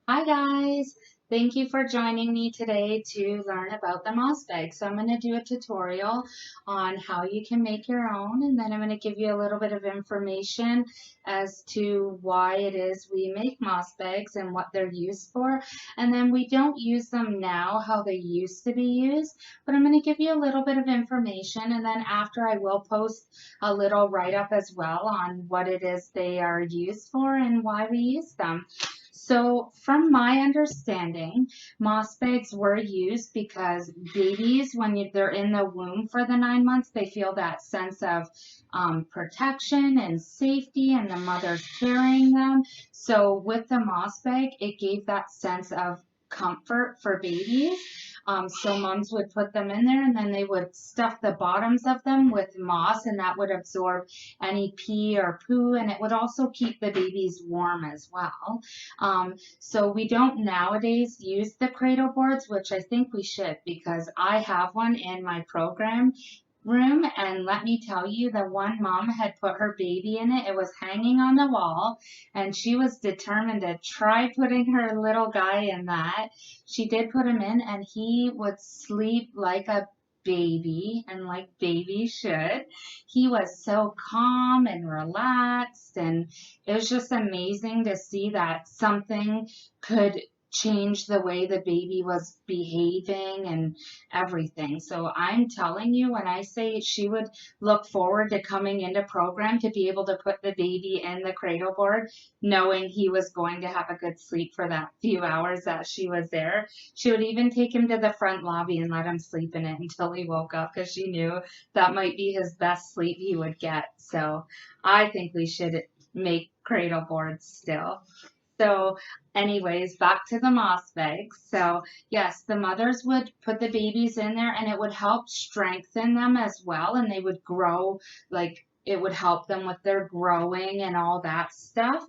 Hi guys! Thank you for joining me today to learn about the moss bag. So I'm going to do a tutorial on how you can make your own, and then I'm going to give you a little bit of information as to why it is we make moss bags and what they're used for. And then we don't use them now how they used to be used, but I'm going to give you a little bit of information, and then after I will post a little write-up as well on what it is they are used for and why we use them. So, from my understanding, moss bags were used because babies, when they're in the womb for the 9 months, they feel that sense of protection and safety, and the mother's carrying them. So, with the moss bag, it gave that sense of comfort for babies. So moms would put them in there and then they would stuff the bottoms of them with moss, and that would absorb any pee or poo, and it would also keep the babies warm as well. So we don't nowadays use the cradle boards, which I think we should, because I have one in my program room, and let me tell you, the one mom had put her baby in it. It was hanging on the wall, and she was determined to try putting her little guy in that. She did put him in, and he would sleep like a baby, and like babies should. He was so calm and relaxed, and it was just amazing to see that something could change the way the baby was behaving and everything. So I'm telling you, when I say she would look forward to coming into program to be able to put the baby in the cradle board, knowing he was going to have a good sleep for that few hours that she was there. She would even take him to the front lobby and let him sleep in it until he woke up, because she knew that might be his best sleep he would get. So I think we should make cradle boards still. So, anyways, back to the moss bags. So, yes, the mothers would put the babies in there, and it would help strengthen them as well, and they would grow, like it would help them with their growing and all that stuff.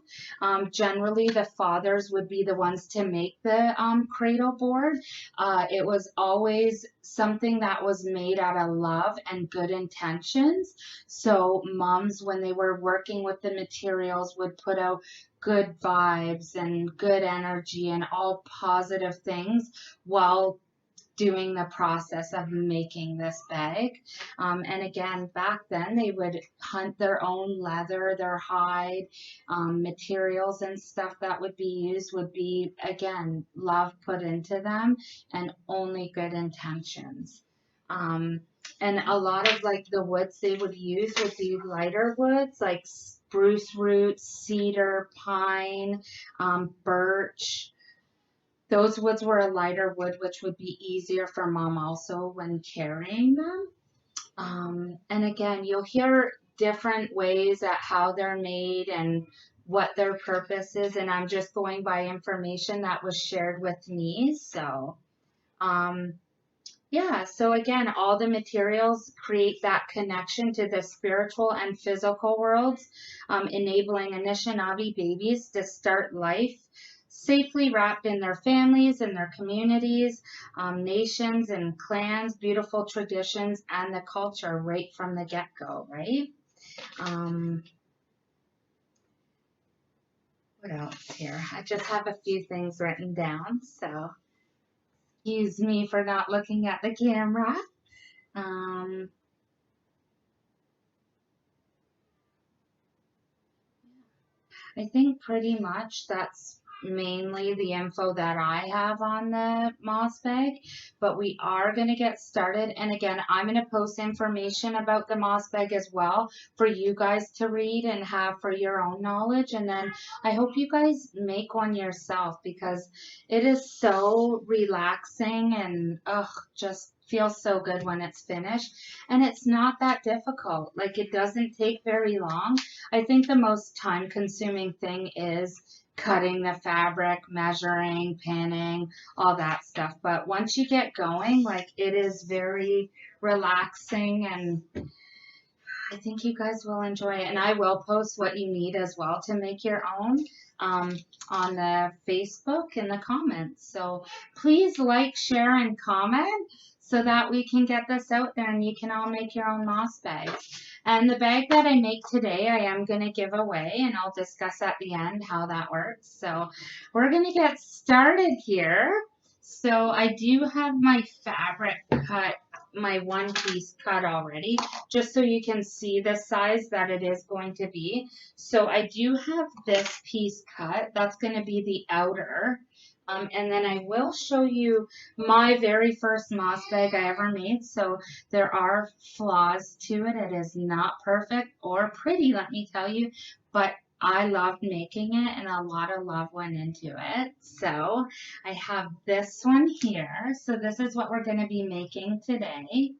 Generally, the fathers would be the ones to make the cradle board. It was always something that was made out of love and good intentions. So, moms, when they were working with the materials, would put out good vibes and good energy and all positive things while doing the process of making this bag. And again, back then they would hunt their own leather, their hide, materials and stuff that would be used would be, again, love put into them and only good intentions. Um, and a lot of like the woods they would use would be lighter woods like spruce roots, cedar, pine, birch. Those woods were a lighter wood, which would be easier for mom also when carrying them. And again, you'll hear different ways at how they're made and what their purpose is, and I'm just going by information that was shared with me. So, um, yeah, so again, all the materials create that connection to the spiritual and physical worlds, enabling Anishinaabe babies to start life safely wrapped in their families and their communities, nations and clans, beautiful traditions, and the culture right from the get-go, right? Um, what else here? I just have a few things written down, so excuse me for not looking at the camera. Um, I think pretty much that's mainly the info that I have on the moss bag, but we are going to get started. And again, I'm going to post information about the moss bag as well for you guys to read and have for your own knowledge. And then I hope you guys make one yourself, because it is so relaxing and just feels so good when it's finished. And it's not that difficult. Like, it doesn't take very long. I think the most time consuming thing is cutting the fabric, measuring, pinning, all that stuff. But once you get going, like, it is very relaxing, and I think you guys will enjoy it. And I will post what you need as well to make your own on the Facebook in the comments. So please like, share, and comment so that we can get this out there and you can all make your own moss bags. And the bag that I make today, I am going to give away, and I'll discuss at the end how that works. So we're going to get started here. So I do have my fabric cut, my one piece cut already, just so you can see the size that it is going to be. So I do have this piece cut. That's going to be the outer. And then I will show you my very first moss bag I ever made. So there are flaws to it. It is not perfect or pretty, let me tell you, but I loved making it and a lot of love went into it. So I have this one here. So this is what we're going to be making today.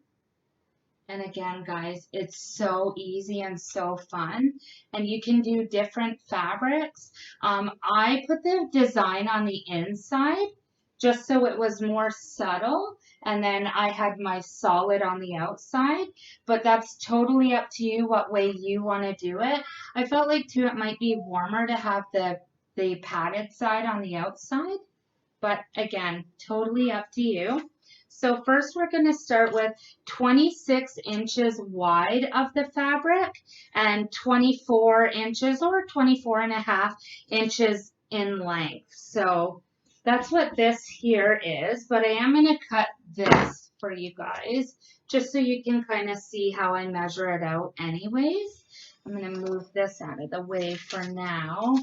And again, guys, it's so easy and so fun. And you can do different fabrics. I put the design on the inside just so it was more subtle. And then I had my solid on the outside. But that's totally up to you what way you want to do it. I felt like, too, it might be warmer to have the padded side on the outside. But again, totally up to you. So first we're going to start with 26 inches wide of the fabric and 24 inches or 24 and a half inches in length. So that's what this here is, but I am going to cut this for you guys just so you can kind of see how I measure it out anyways. I'm going to move this out of the way for now.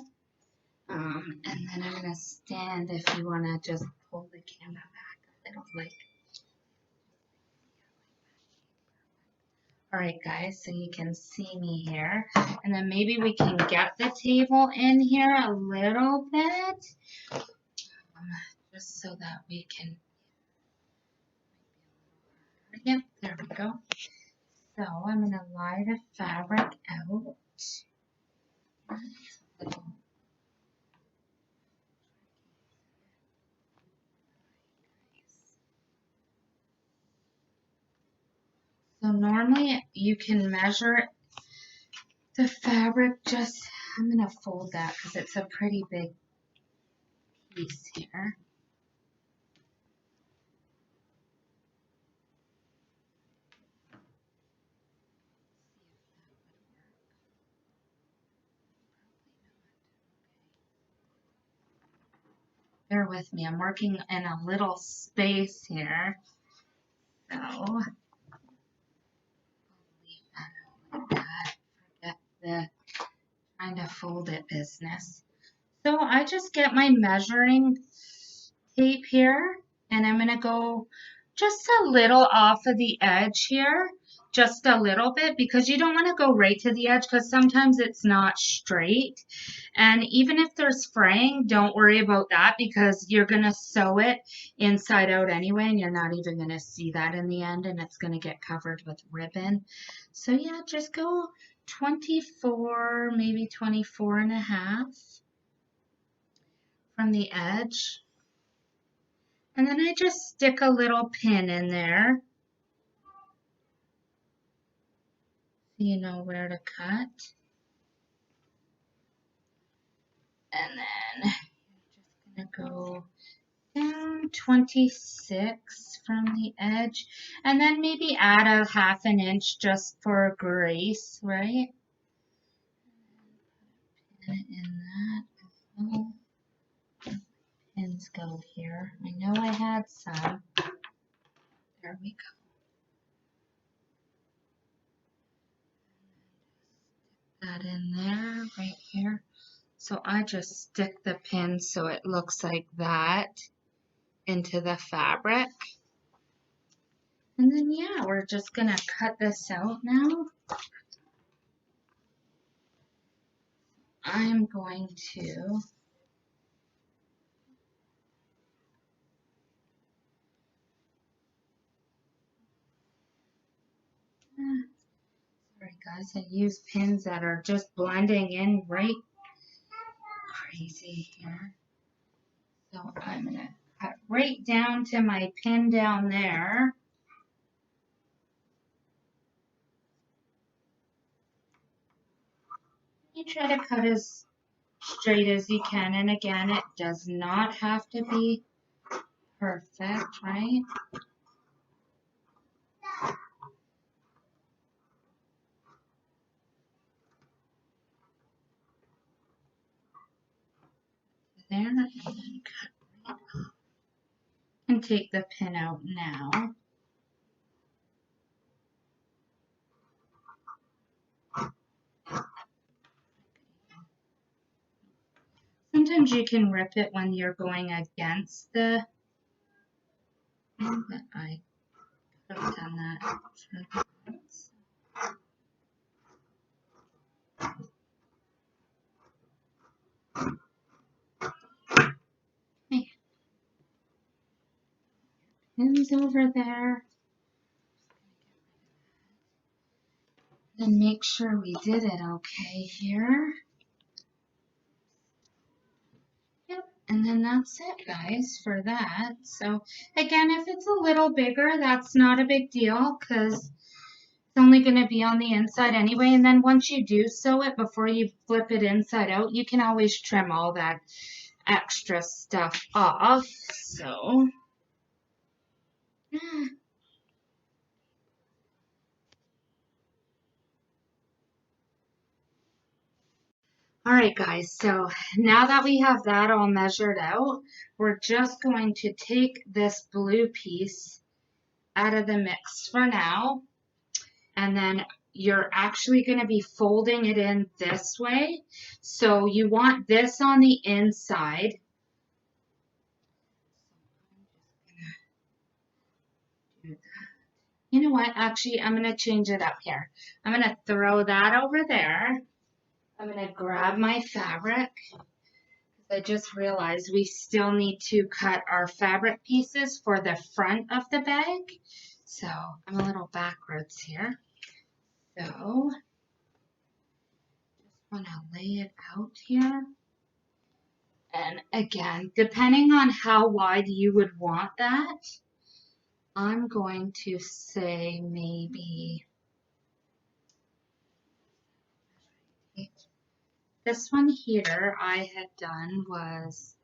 And then I'm going to stand if you want to just pull the camera back a little like. All right, guys, so you can see me here. And then maybe we can get the table in here a little bit. Just so that we can. Yep, there we go. So I'm going to lie the fabric out. So normally you can measure the fabric just, I'm going to fold that because it's a pretty big piece here. Bear with me, I'm working in a little space here. So, I'll leave that like that. Forget the trying to fold it business. So I just get my measuring tape here and I'm going to go just a little off of the edge here, just a little bit, because you don't want to go right to the edge because sometimes it's not straight. And even if there's fraying, don't worry about that because you're going to sew it inside out anyway and you're not even going to see that in the end and it's going to get covered with ribbon. So yeah, just go 24, maybe 24 and a half from the edge. And then I just stick a little pin in there so you know where to cut. And then you're just going to go down 26 from the edge. And then maybe add a ½ inch just for grace, right? Pin it in that as well. Pins go here. I know I had some. There we go. That in there, right here. So I just stick the pin so it looks like that into the fabric. And then yeah, we're just gonna cut this out now. I'm going to sorry guys, I use pins that are just blending in right crazy here. So I'm gonna cut right down to my pin down there. You try to cut as straight as you can, and again, it does not have to be perfect, right? There, and then cut right off. And take the pin out now. Sometimes you can rip it when you're going against the, but I could have done that first. Okay. Pins over there. Then make sure we did it okay here. Yep, and then that's it, guys, for that. So again, if it's a little bigger, that's not a big deal because it's only going to be on the inside anyway. And then once you do sew it, before you flip it inside out, you can always trim all that extra stuff off. So all right, guys, so now that we have that all measured out, we're just going to take this blue piece out of the mix for now, and then you're actually going to be folding it in this way. So you want this on the inside. You know what? Actually, I'm going to change it up here. I'm going to throw that over there. I'm going to grab my fabric. I just realized we still need to cut our fabric pieces for the front of the bag. So I'm a little backwards here. So just want to lay it out here. And again, depending on how wide you would want that, I'm going to say maybe this one here I had done was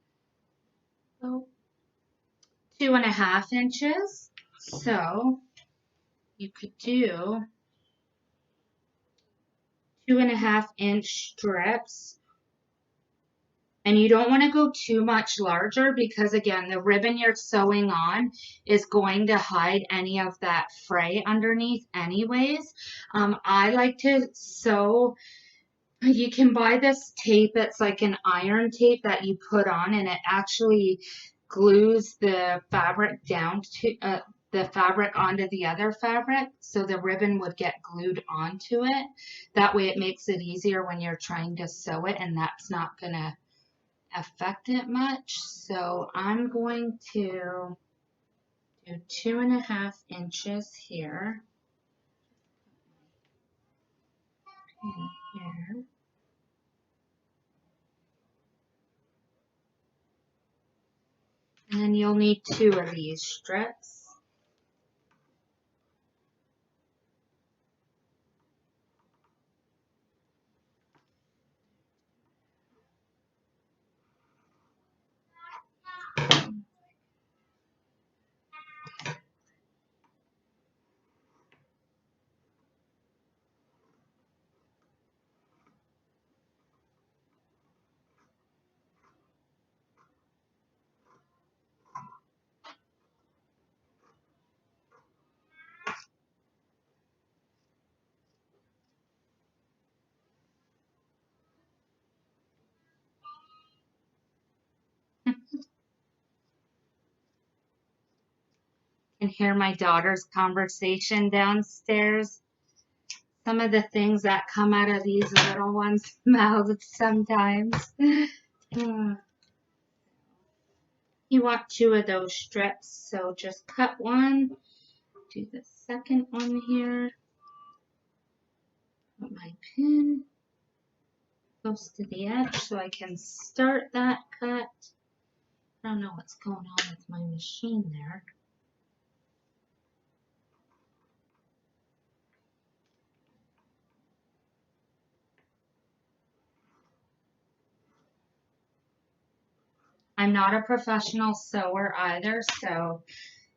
2.5 inches. So you could do 2.5-inch strips. And you don't want to go too much larger because, again, the ribbon you're sewing on is going to hide any of that fray underneath anyways. I like to sew, you can buy this tape. It's like an iron tape that you put on, and it actually glues the fabric down to the fabric onto the other fabric, so the ribbon would get glued onto it. That way it makes it easier when you're trying to sew it, and that's not going to affect it much. So I'm going to do 2.5 inches here. Here. And then you'll need 2 of these strips. Can hear my daughter's conversation downstairs. Some of the things that come out of these little ones' mouths sometimes. You want 2 of those strips, so just cut one, do the second one here, put my pin close to the edge so I can start that cut. I don't know what's going on with my machine there. I'm not a professional sewer either, so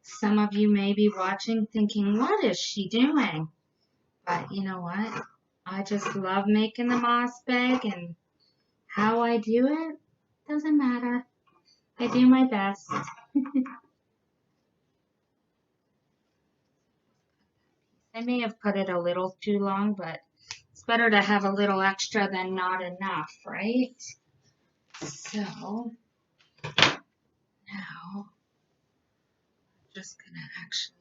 Some of you may be watching thinking, what is she doing? But you know what? I just love making the moss bag, and how I do it doesn't matter. I do my best. I may have cut it a little too long, but it's better to have a little extra than not enough, right? So now I'm just gonna actually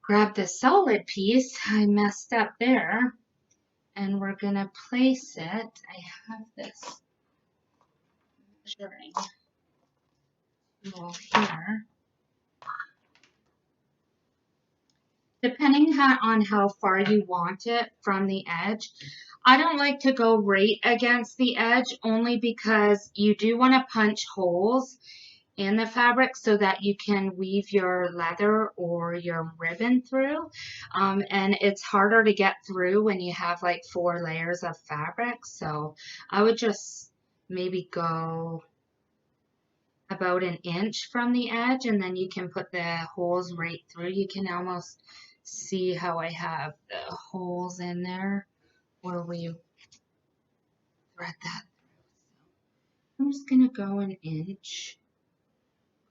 grab the solid piece. I messed up there, and we're gonna place it. I have this measuring tool here. Depending on how far you want it from the edge, I don't like to go right against the edge only because you do want to punch holes in the fabric so that you can weave your leather or your ribbon through. And it's harder to get through when you have like 4 layers of fabric. So I would just maybe go about an inch from the edge, and then you can put the holes right through. You can almost see how I have the holes in there where we thread that. I'm just gonna go an inch.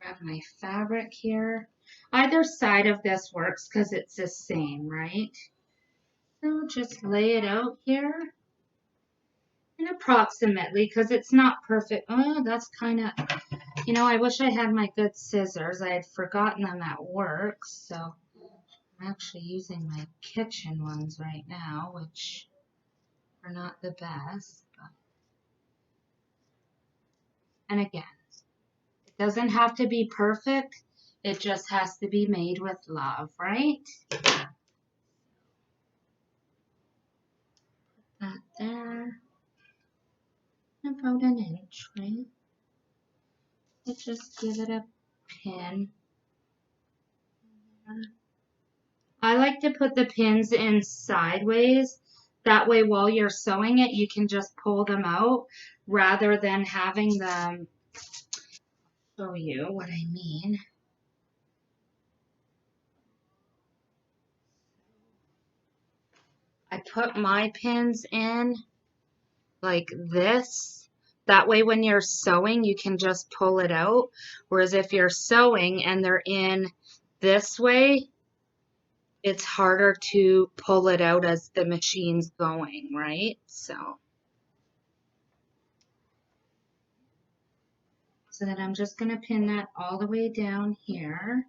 Grab my fabric here. Either side of this works because it's the same, right? So just lay it out here. And approximately, because it's not perfect. Oh, that's kind of, you know, I wish I had my good scissors. I had forgotten them at work, so I'm actually using my kitchen ones right now, which are not the best. But... And again, it doesn't have to be perfect. It just has to be made with love, right? That there. About an inch, right? Let's just give it a pin. I like to put the pins in sideways. That way while you're sewing it, you can just pull them out rather than having them show you what I mean. I put my pins in like this. That way when you're sewing, you can just pull it out. Whereas if you're sewing and they're in this way, it's harder to pull it out as the machine's going, right? So then I'm just going to pin that all the way down here.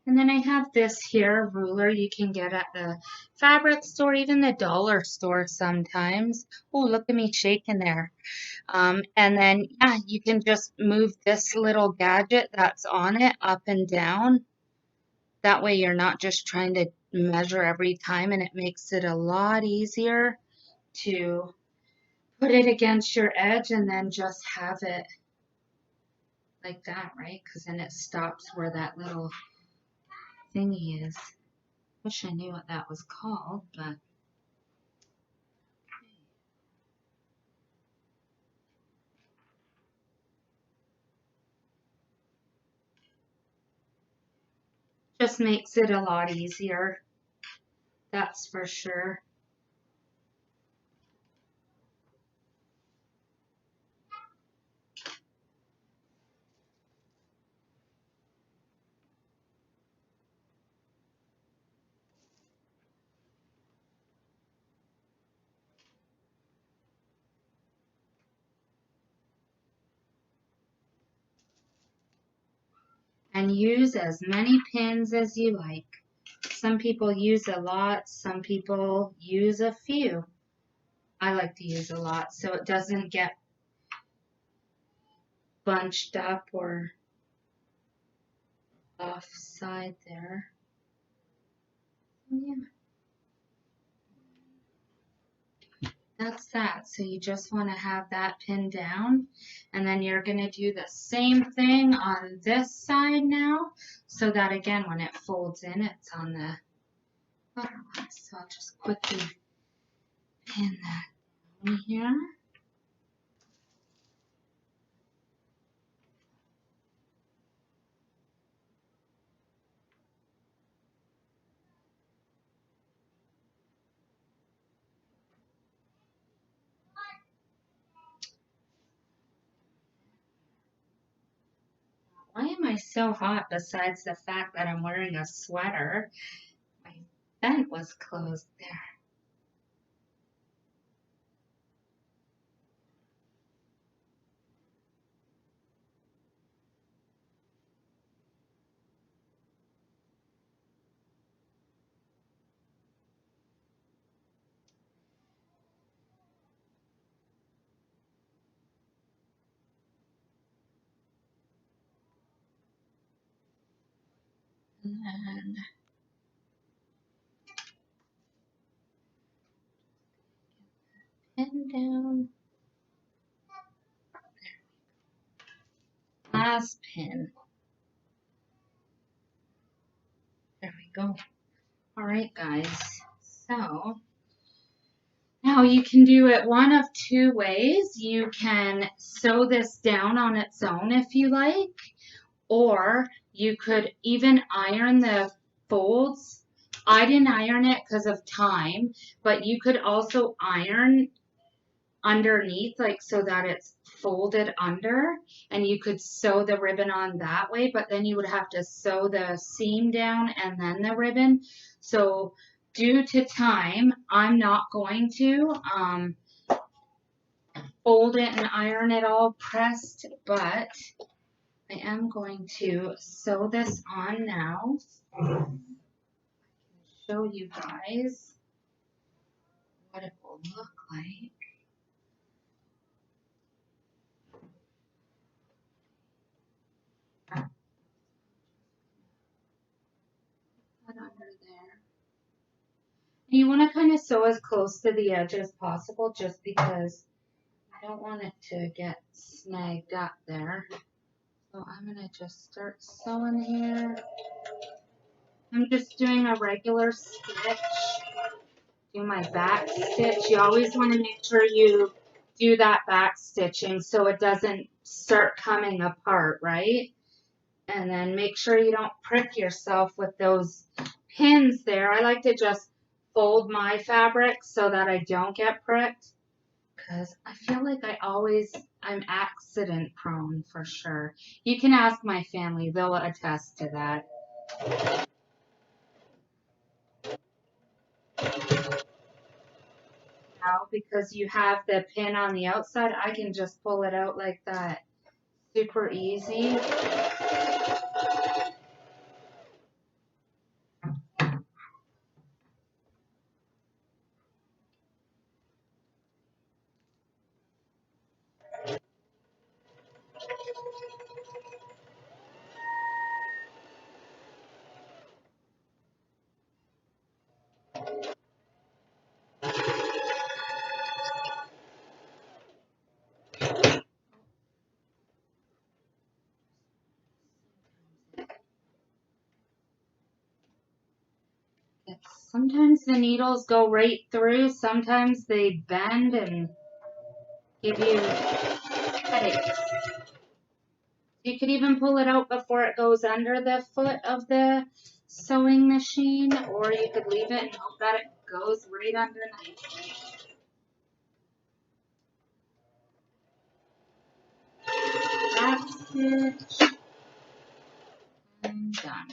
And then I have this here ruler you can get at the fabric store, even the dollar store sometimes. Oh, look at me shaking there. And then, yeah, you can just move this little gadget that's on it up and down. That way you're not just trying to measure every time, and it makes it a lot easier to put it against your edge and then just have it like that, right? Because then it stops where that little thingy is. Wish I knew what that was called, but just makes it a lot easier. That's for sure. And use as many pins as you like. Some people use a lot, some people use a few. I like to use a lot so it doesn't get bunched up or offside there. Yeah. That's that. So you just want to have that pinned down, and then you're going to do the same thing on this side now, so that again when it folds in it's on the other one. So I'll just quickly pin that down here. Why am I so hot besides the fact that I'm wearing a sweater? My vent was closed there. And then pin down. Last pin. There we go. All right, guys. So now you can do it one of two ways. You can sew this down on its own if you like, or you could even iron the folds. I didn't iron it because of time, but you could also iron underneath, like so that it's folded under, and you could sew the ribbon on that way, but then you would have to sew the seam down and then the ribbon. So due to time, I'm not going to fold it and iron it all pressed, but I am going to sew this on now. Show you guys what it will look like. Put under there. You want to kind of sew as close to the edge as possible just because I don't want it to get snagged up there. So I'm going to just start sewing here. I'm just doing a regular stitch. Do my back stitch. You always want to make sure you do that back stitching so it doesn't start coming apart, right? And then make sure you don't prick yourself with those pins there. I like to just fold my fabric so that I don't get pricked because I feel like I'm accident prone for sure. You can ask my family, they'll attest to that. Now, because you have the pin on the outside, I can just pull it out like that. Super easy. Sometimes the needles go right through, sometimes they bend and give you headaches. You could even pull it out before it goes under the foot of the sewing machine, or you could leave it and hope that it goes right underneath. Back stitch, and done.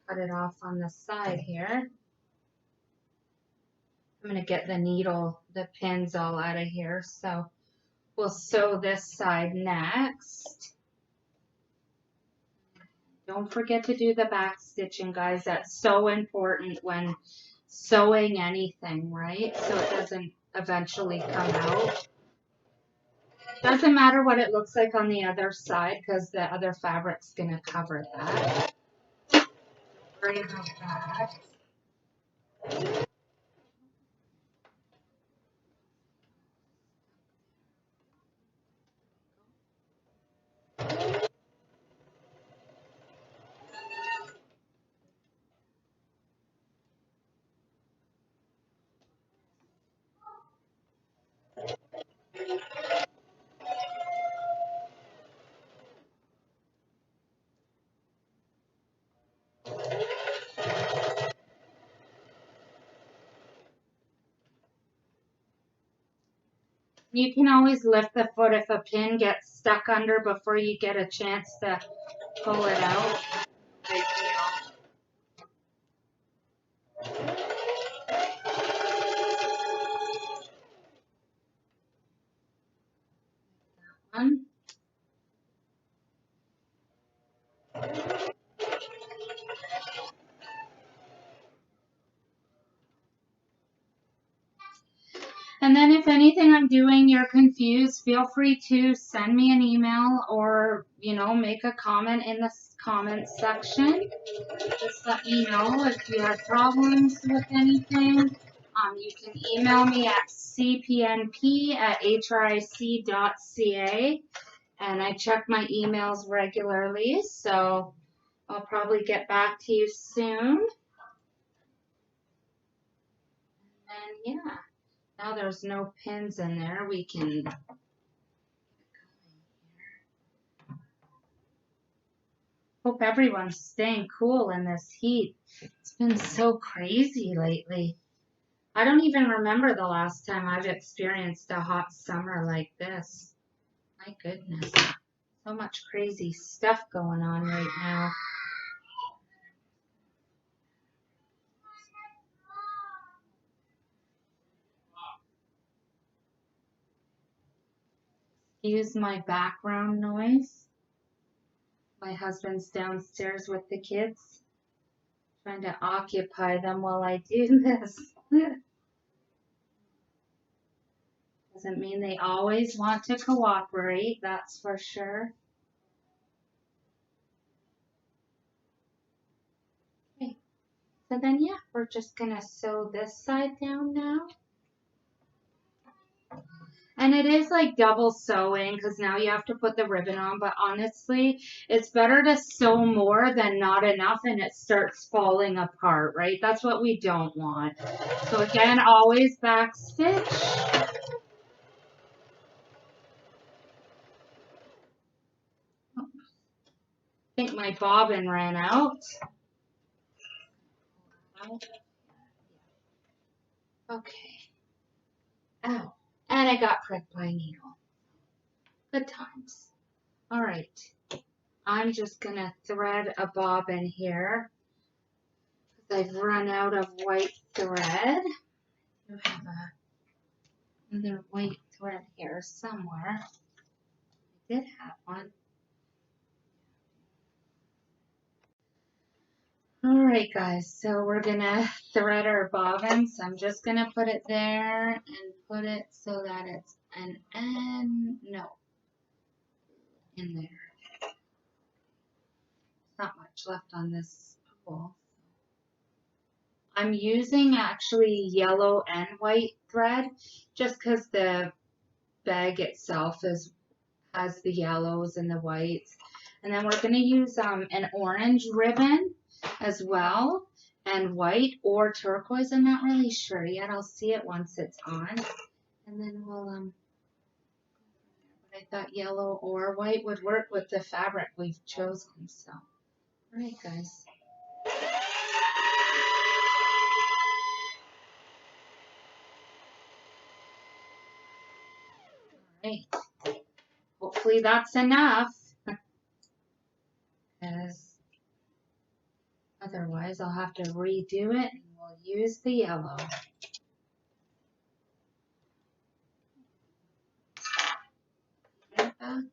Cut it off on the side here. I'm going to get the needle, the pins all out of here, so we'll sew this side next. Don't forget to do the back stitching, guys. That's so important when sewing anything, right? So it doesn't eventually come out. Doesn't matter what it looks like on the other side because the other fabric's going to cover that. Worry about that. You can always lift the foot if a pin gets stuck under before you get a chance to pull it out. Big deal. One. And then if anything I'm doing, you're confused, feel free to send me an email or, make a comment in the comments section. Just let me know if you have problems with anything. You can email me at cpnp@hric.ca, and I check my emails regularly, so I'll probably get back to you soon. And yeah, now there's no pins in there. We can hope everyone's staying cool in this heat. It's been so crazy lately. I don't even remember the last time I've experienced a hot summer like this. My goodness. So much crazy stuff going on right now. Excuse my background noise. My husband's downstairs with the kids, trying to occupy them while I do this. Doesn't mean they always want to cooperate, that's for sure. Okay, so then yeah, we're just gonna sew this side down now. And it is like double sewing because now you have to put the ribbon on, but honestly, it's better to sew more than not enough and it starts falling apart, right? That's what we don't want. So again, always back stitch. I think my bobbin ran out. Okay. Oh, and I got pricked by a needle. Good times. All right. I'm just gonna thread a bobbin here because I've run out of white thread. I have another white thread here somewhere. I did have one. All right, guys, so we're gonna thread our bobbin. So I'm just gonna put it there and put it so that it's an end. No, in there. Not much left on this spool. I'm using actually yellow and white thread just because the bag itself has the yellows and the whites. And then we're going to use an orange ribbon as well, and white or turquoise. I'm not really sure yet. I'll see it once it's on. And then we'll, I thought yellow or white would work with the fabric we've chosen. So, all right, guys. All right. Hopefully that's enough. Because otherwise I'll have to redo it and we'll use the yellow. Back.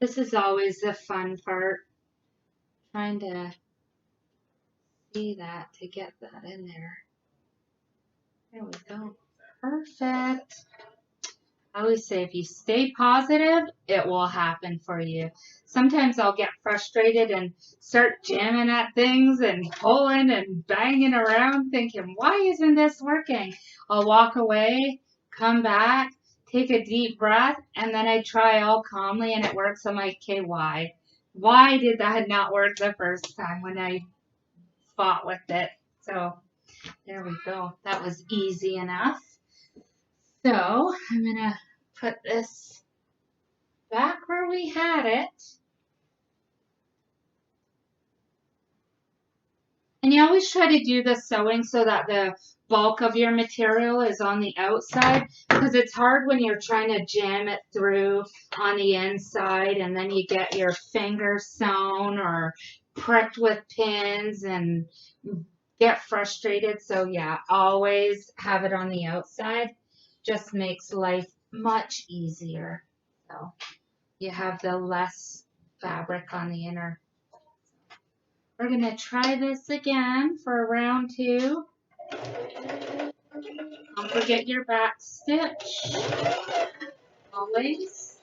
This is always the fun part, trying to see that to get that in there. There we go. Perfect. I always say if you stay positive, it will happen for you. Sometimes I'll get frustrated and start jamming at things and pulling and banging around thinking, why isn't this working? I'll walk away, come back, take a deep breath, and then I try all calmly and it works. I'm like, okay, why? Why did that not work the first time when I fought with it? So there we go. That was easy enough. So I'm going to put this back where where we had it. And you always try to do the sewing so that the bulk of your material is on the outside, because it's hard when you're trying to jam it through on the inside and then you get your finger sewn or pricked with pins and get frustrated. So yeah, always have it on the outside. Just makes life much easier. So you have the less fabric on the inner. We're going to try this again for round 2. Don't forget your back stitch, always.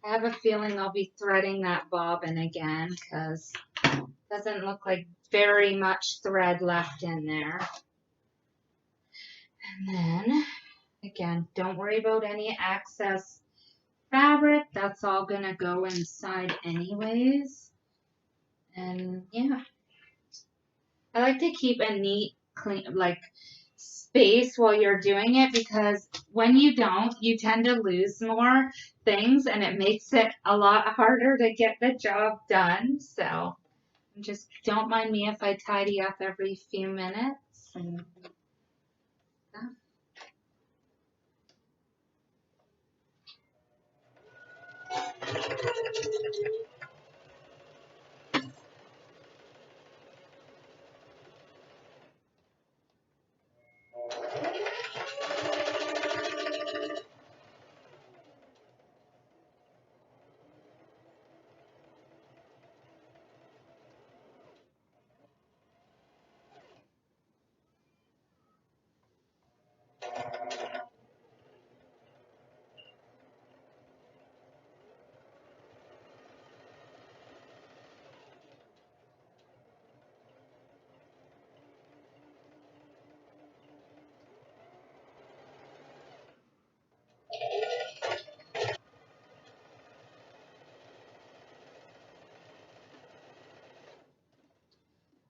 I have a feeling I'll be threading that bobbin again because it doesn't look like very much thread left in there. And then, again, don't worry about any excess fabric. That's all going to go inside anyways. And yeah, I like to keep a neat, clean, like space while you're doing it, because when you don't, you tend to lose more things and it makes it a lot harder to get the job done. So just don't mind me if I tidy up every few minutes. And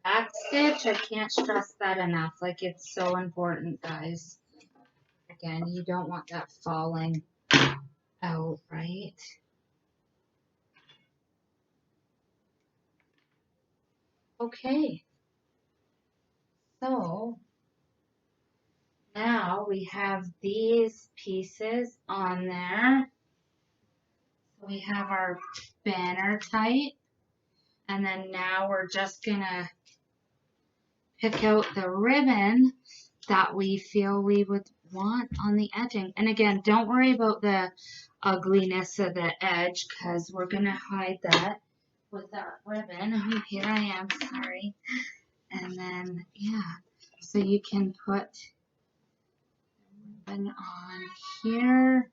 back stitch, I can't stress that enough. Like, it's so important, guys. Again, you don't want that falling out, right? Okay. So now we have these pieces on there. We have our banner type, and then now we're just gonna pick out the ribbon that we feel we would want on the edging. And again, don't worry about the ugliness of the edge because we're gonna hide that with that ribbon. Oh, here I am, sorry. And then, yeah, so you can put ribbon on here,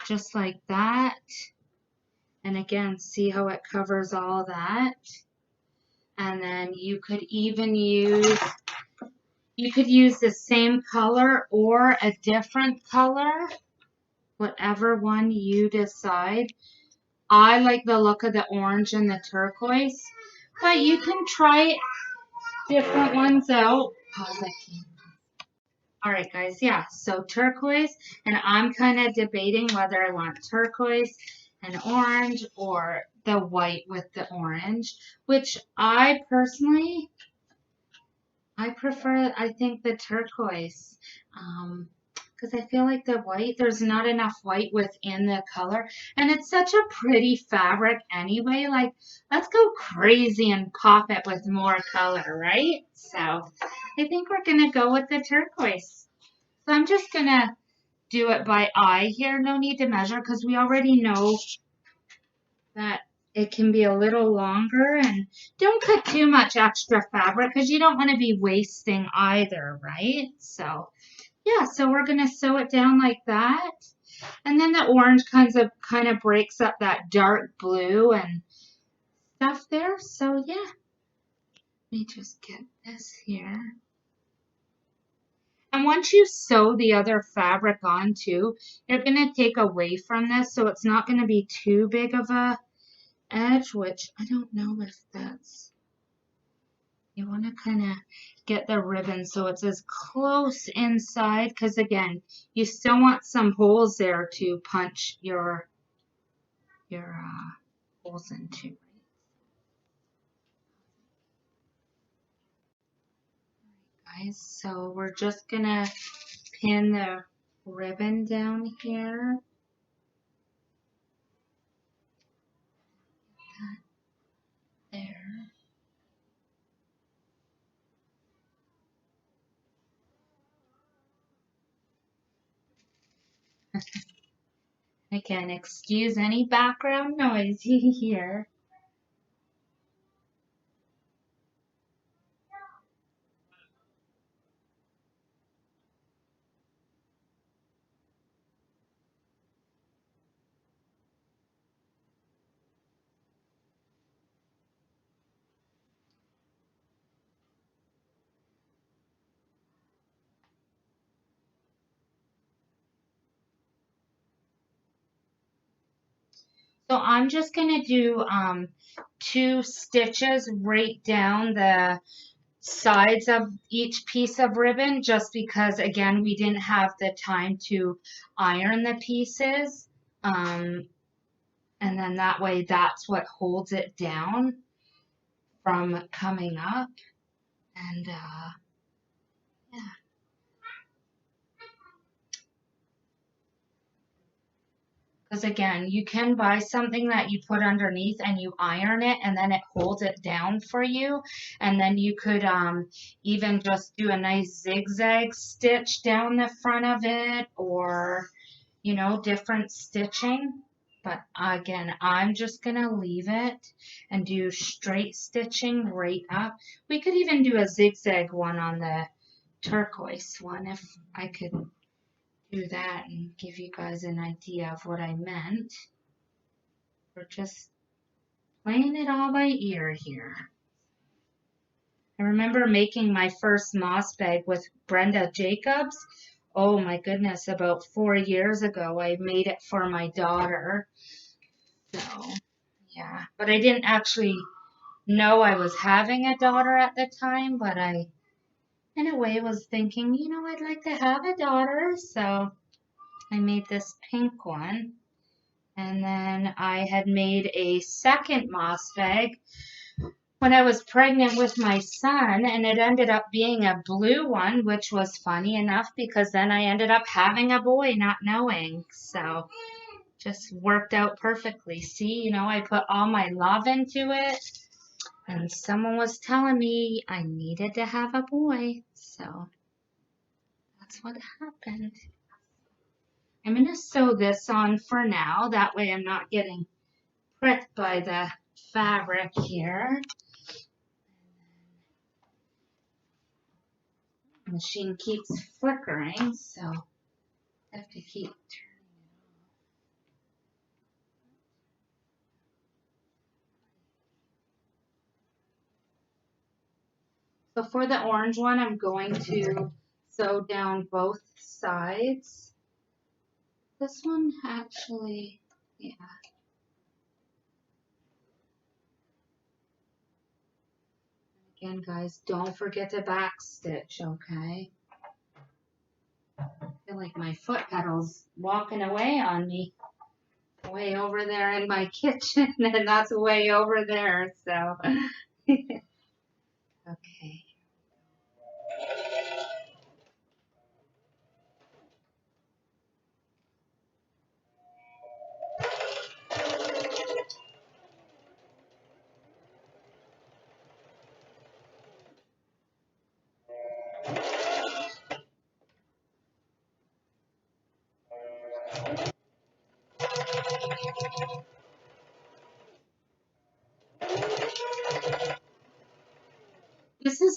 just like that. And again, see how it covers all that. And then you could even use the same color or a different color, whatever one you decide. I like the look of the orange and the turquoise, but you can try different ones out. All right, guys, yeah, so turquoise, and I'm kind of debating whether I want turquoise and orange or the white with the orange, which I personally, I prefer, I think, the turquoise, because I feel like the white, there's not enough white within the color, and it's such a pretty fabric anyway. Like, let's go crazy and pop it with more color, right? So I think we're going to go with the turquoise. So I'm just gonna do it by eye here. No need to measure because we already know that it can be a little longer, and don't cut too much extra fabric because you don't want to be wasting either, right? So yeah, so we're gonna sew it down like that. And then the orange kind of breaks up that dark blue and stuff there. So yeah, let me just get this here. And once you sew the other fabric on too, you're gonna take away from this, so it's not gonna be too big of a edge, which I don't know if that's, you want to kind of get the ribbon so it's as close inside, because again, you still want some holes there to punch your holes into. Guys, so we're just gonna pin the ribbon down here. There. Again, excuse any background noise you hear. So I'm just gonna do 2 stitches right down the sides of each piece of ribbon, just because again we didn't have the time to iron the pieces, and then that way that's what holds it down from coming up. And yeah, because again, you can buy something that you put underneath and you iron it and then it holds it down for you. And then you could even just do a nice zigzag stitch down the front of it, or, you know, different stitching. But again, I'm just going to leave it and do straight stitching right up. We could even do a zigzag one on the turquoise one if I could do that and give you guys an idea of what I meant. We're just playing it all by ear here. I remember making my first moss bag with Brenda Jacobs. Oh my goodness, about 4 years ago. I made it for my daughter. So, yeah. But I didn't actually know I was having a daughter at the time, but I, in a way, was thinking, you know, I'd like to have a daughter. So I made this pink one. And then I had made a second moss bag when I was pregnant with my son, and it ended up being a blue one, which was funny enough because then I ended up having a boy not knowing. So just worked out perfectly. See, you know, I put all my love into it, and someone was telling me I needed to have a boy. So that's what happened. I'm going to sew this on for now. That way I'm not getting pricked by the fabric here. The machine keeps flickering, so I have to keep turning it on. So for the orange one, I'm going to sew down both sides. This one actually, yeah. Again, guys, don't forget to back stitch, okay? I feel like my foot pedal's walking away on me. Way over there in my kitchen, and that's way over there, so. Okay.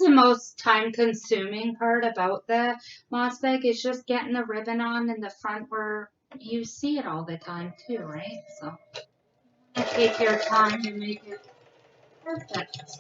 the most time consuming part about the moss bag is just getting the ribbon on in the front where you see it all the time too, right? So take your time and make it perfect.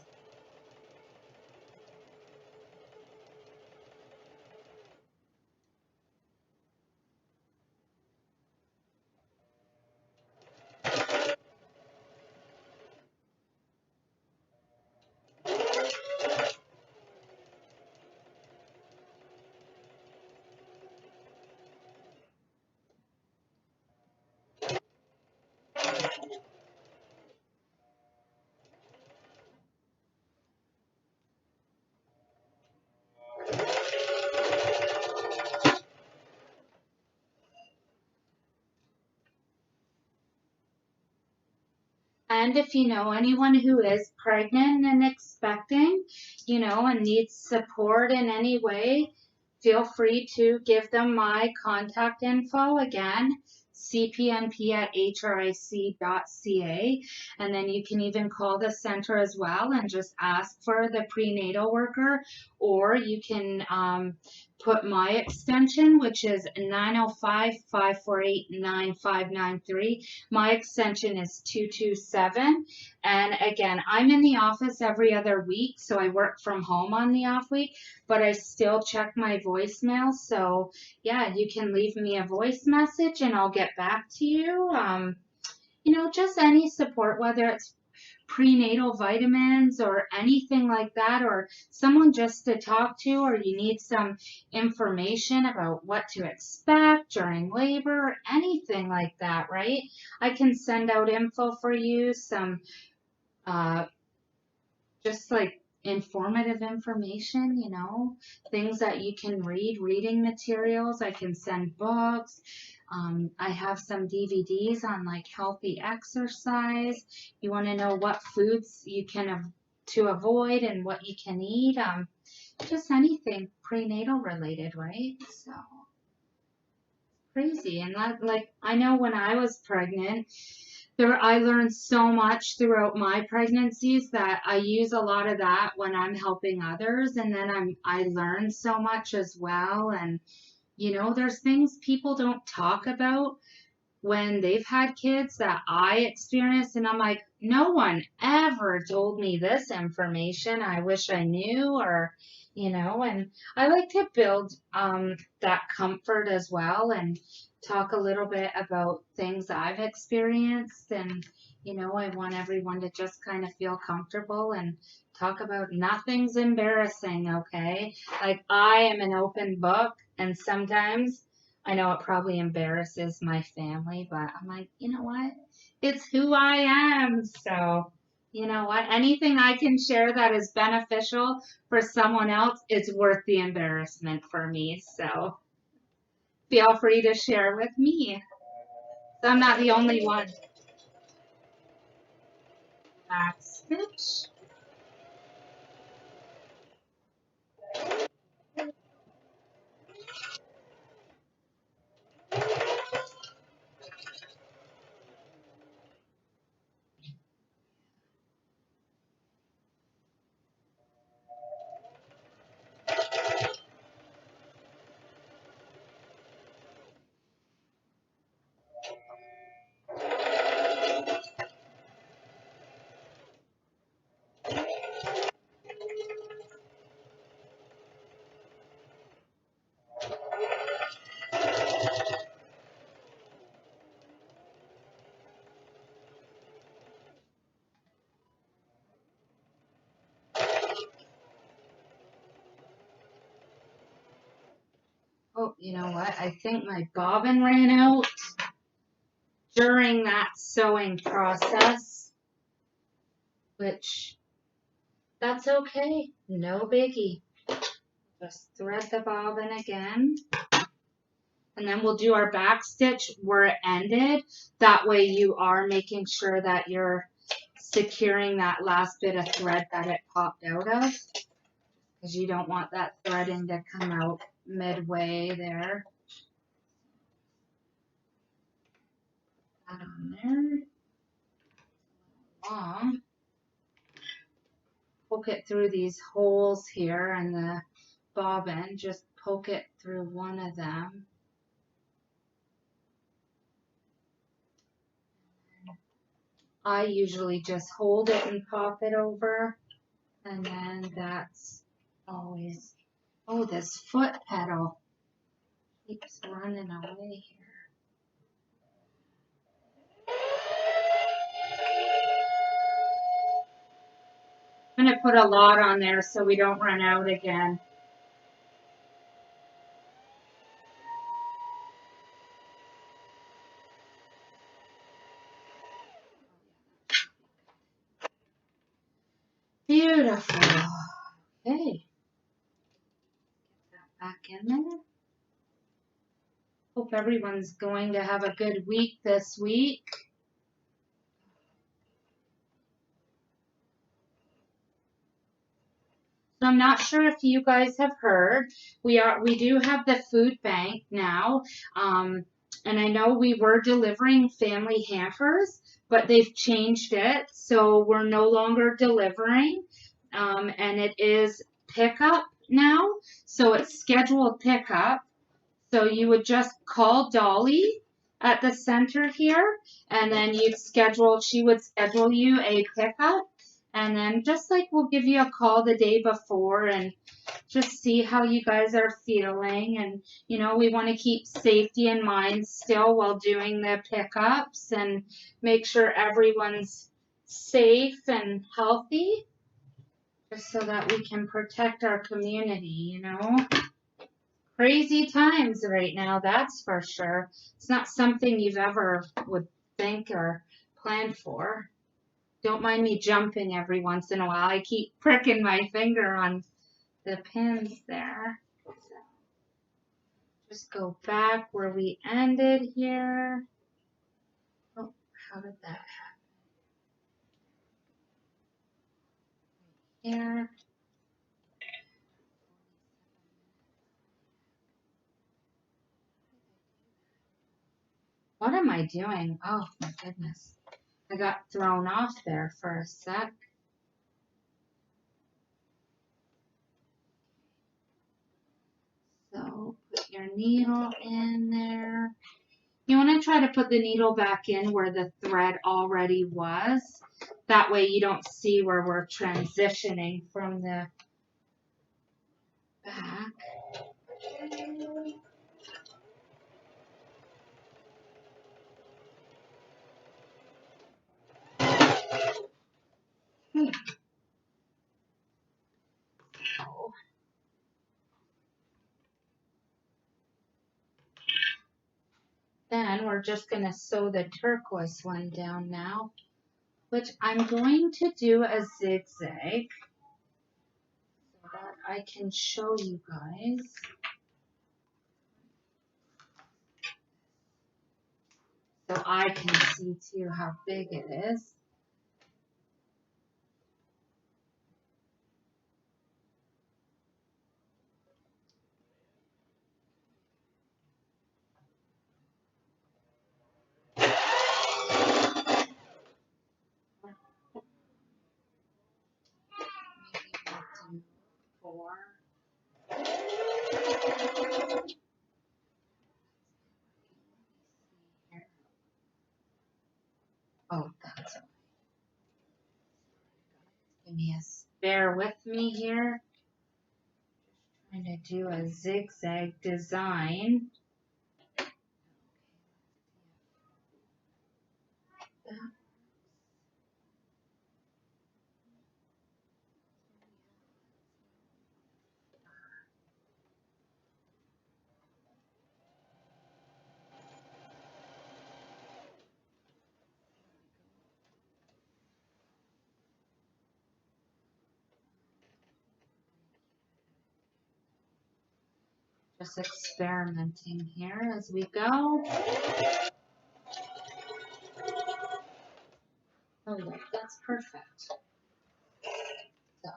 And if you know anyone who is pregnant and expecting, and needs support in any way, feel free to give them my contact info again, cpnp@hric.ca. And then you can even call the center as well and just ask for the prenatal worker, or you can put my extension, which is 905-548-9593. My extension is 227. And again, I'm in the office every other week, so I work from home on the off week, but I still check my voicemail. So yeah, you can leave me a voice message and I'll get back to you. Just any support, whether it's prenatal vitamins or anything like that, or someone just to talk to, or you need some information about what to expect during labor, anything like that, right? I can send out info for you, some uh, just like informative information, things that you can read, reading materials. I can send books. I have some DVDs on like healthy exercise. You want to know what foods you can to avoid and what you can eat. Just anything prenatal related, right? So crazy. And like I know when I was pregnant, I learned so much throughout my pregnancies that I use a lot of that when I'm helping others, and then I learn so much as well. And there's things people don't talk about when they've had kids that I experienced, and I'm like, no one ever told me this information. I wish I knew, or and I like to build that comfort as well, and talk a little bit about things I've experienced. And I want everyone to just kind of feel comfortable and talk about nothing's embarrassing, okay? Like, I am an open book, and sometimes I know it probably embarrasses my family, but I'm like, you know what? It's who I am. So, you know what? Anything I can share that is beneficial for someone else, it's worth the embarrassment for me. So, feel free to share with me. So I'm not the only one. Back stitch. Oh, you know what? I think my bobbin ran out during that sewing process, which that's okay. No biggie. Just thread the bobbin again. And then we'll do our back stitch where it ended. That way you are making sure that you're securing that last bit of thread that it popped out of, because you don't want that threading to come out midway there. That on there. Long. poke it through these holes here in the bobbin. Just poke it through one of them. I usually just hold it and pop it over, and then that's always, oh, this foot pedal keeps running away here. I'm going to put a lot on there so we don't run out again. Beautiful. Okay. Get that back in there. Hope everyone's going to have a good week this week. So I'm not sure if you guys have heard, we do have the food bank now, and I know we were delivering family hampers, but they've changed it, so we're no longer delivering, and it is pickup now, so it's scheduled pickup. So you would just call Dolly at the center here, and then she would schedule you a pickup. And then just like we'll give you a call the day before and just see how you guys are feeling. And, you know, we want to keep safety in mind still while doing the pickups and make sure everyone's safe and healthy just so that we can protect our community, you know. Crazy times right now, that's for sure. It's not something you've ever would think or plan for. Don't mind me jumping every once in a while. I keep pricking my finger on the pins there. So just go back where we ended here. Oh, how did that happen? Here. What am I doing? Oh my goodness. I got thrown off there for a sec. So put your needle in there. You want to try to put the needle back in where the thread already was. That way you don't see where we're transitioning from the back. Then we're just going to sew the turquoise one down now, which I'm going to do a zigzag so that I can show you guys. So I can see too how big it is. Oh, that's right. Give me bear with me here. Just trying to do a zigzag design. Just experimenting here as we go. Oh, yeah, that's perfect. So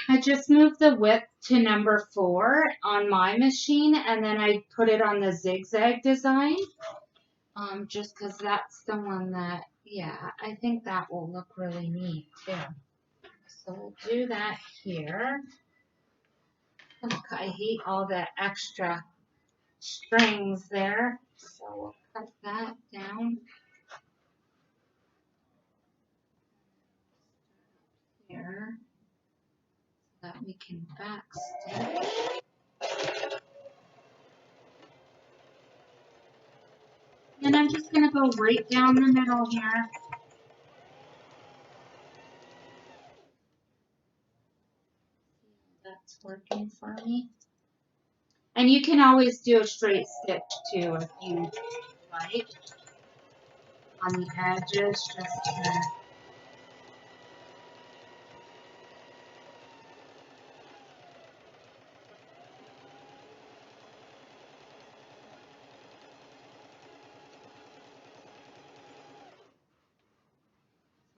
I just moved the width to number 4 on my machine, and then I put it on the zigzag design, just because that's the one that Yeah, I think that will look really neat too. So we'll do that here. Look, I hate all the extra strings there. So we'll cut that down here so that we can back stitch. And I'm just going to go right down the middle here. That's working for me. And you can always do a straight stitch too if you like on the edges, just to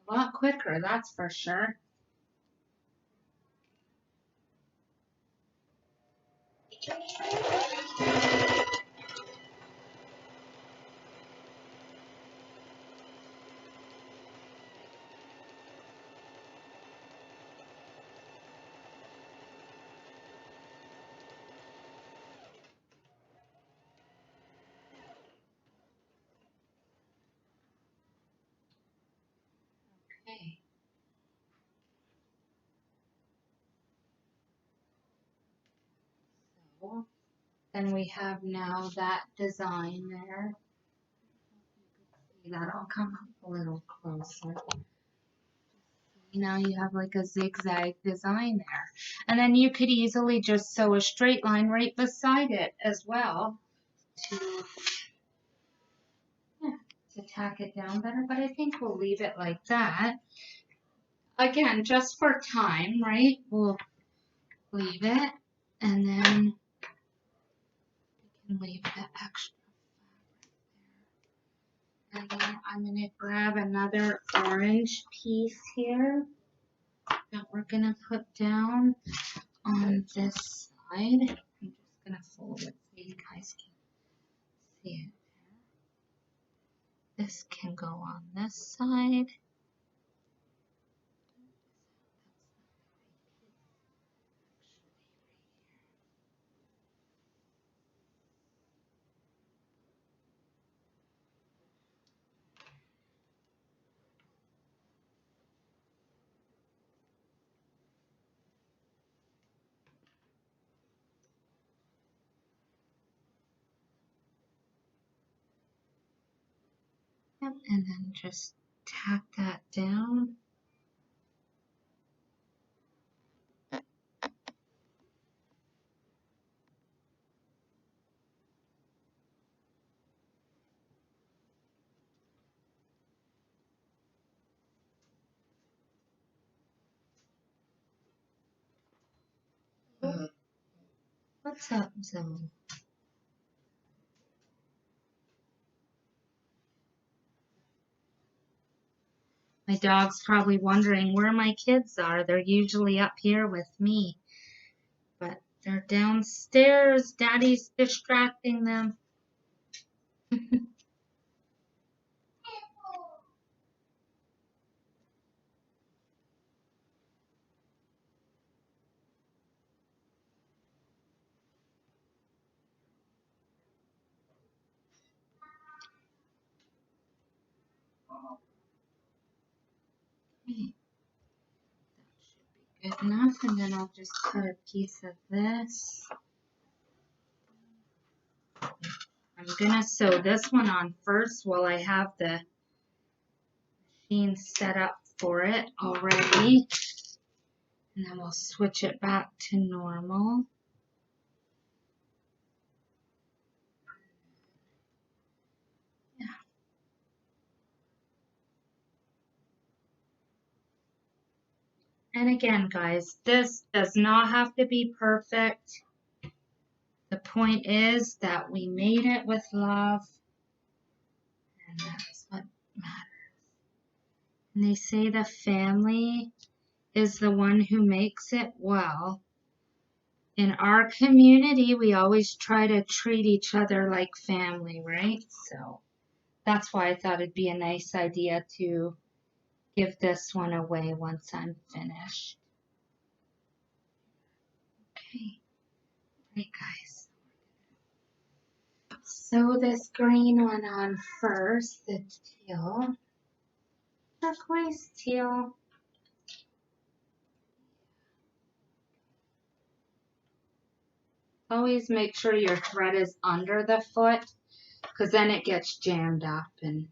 a lot quicker, that's for sure. Okay. So then we have now that design there. See, that'll come up a little closer. Now you have like a zigzag design there. And then you could easily just sew a straight line right beside it as well to, yeah, to tack it down better. But I think we'll leave it like that. Again, just for time, right? We'll leave it and then we can leave the extra fabric there. And then I'm going to grab another orange piece here that we're going to put down on this side. I'm just going to fold it so you guys can see it. This can go on this side. Yep, and then just tack that down. What's up, Zoe? My dog's probably wondering where my kids are. They're usually up here with me, but they're downstairs. Daddy's distracting them. Good enough, and then I'll just cut a piece of this. I'm gonna sew this one on first while I have the machine set up for it already, and then we'll switch it back to normal. Yeah. And again, guys, this does not have to be perfect. The point is that we made it with love, and that's what matters. And they say the family is the one who makes it well. In our community, we always try to treat each other like family, right? So that's why I thought it'd be a nice idea to give this one away once I'm finished. Okay, right guys. Sew this green one on first, the teal, turquoise teal. Always make sure your thread is under the foot because then it gets jammed up and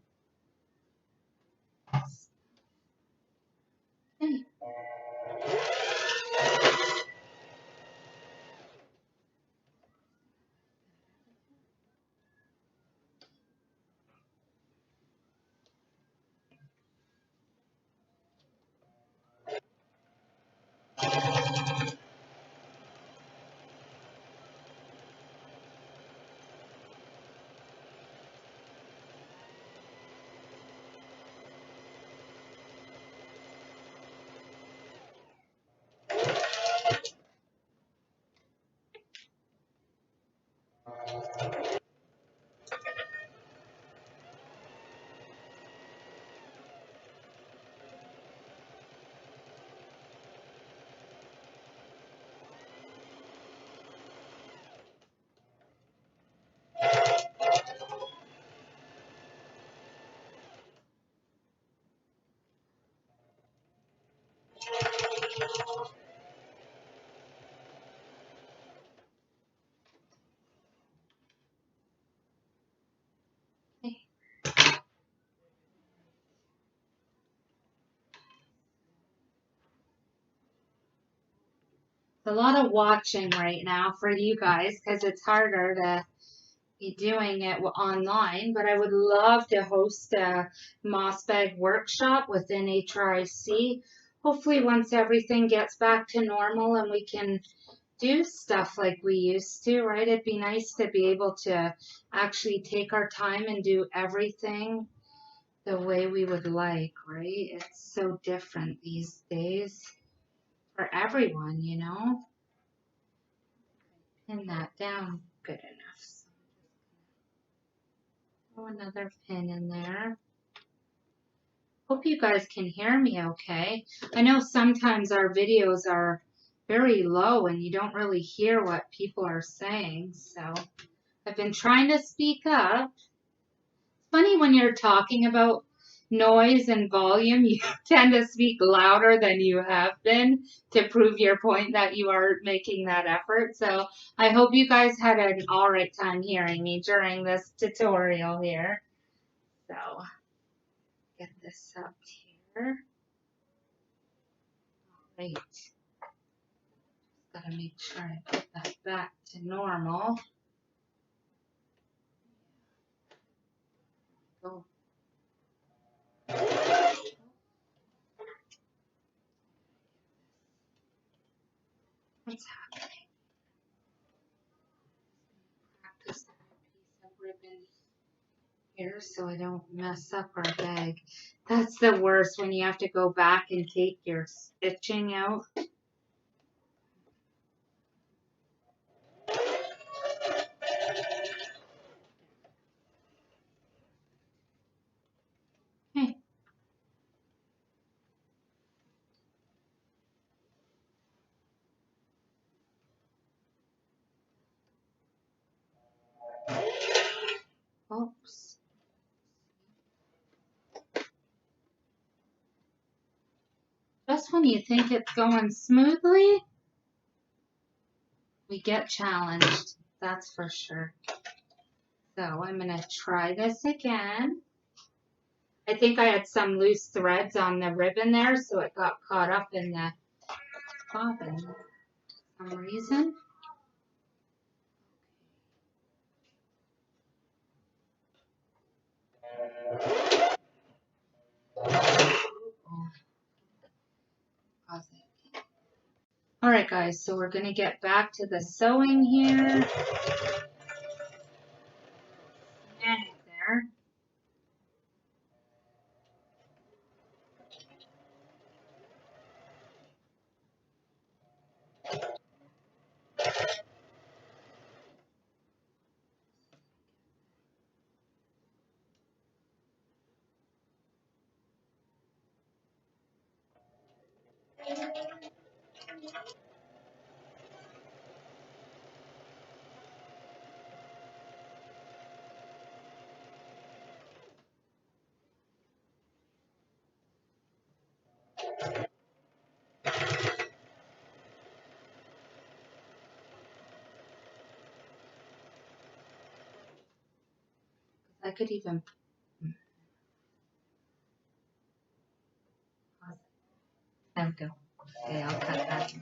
okay. A lot of watching right now for you guys because it's harder to be doing it online, but I would love to host a moss bag workshop within HRIC. Hopefully once everything gets back to normal and we can do stuff like we used to, right? It'd be nice to be able to actually take our time and do everything the way we would like, right? It's so different these days for everyone, you know? Pin that down good enough. Throw another pin in there. Hope you guys can hear me okay. I know sometimes our videos are very low and you don't really hear what people are saying, so I've been trying to speak up. It's funny when you're talking about noise and volume, you tend to speak louder than you have been to prove your point that you are making that effort. So I hope you guys had an all right time hearing me during this tutorial here. So get this up here. All right. Gotta make sure I put that back to normal. Go. What's happening? Practice that piece of ribbon here so I don't mess up our bag. That's the worst when you have to go back and take your stitching out. Okay. Oops. Just when you think it's going smoothly, we get challenged. That's for sure. So I'm going to try this again. I think I had some loose threads on the ribbon there, so it got caught up in the bobbin for some reason. All right, guys, so we're going to get back to the sewing here. There. I could even pause it. There we go. Okay, I'll cut that.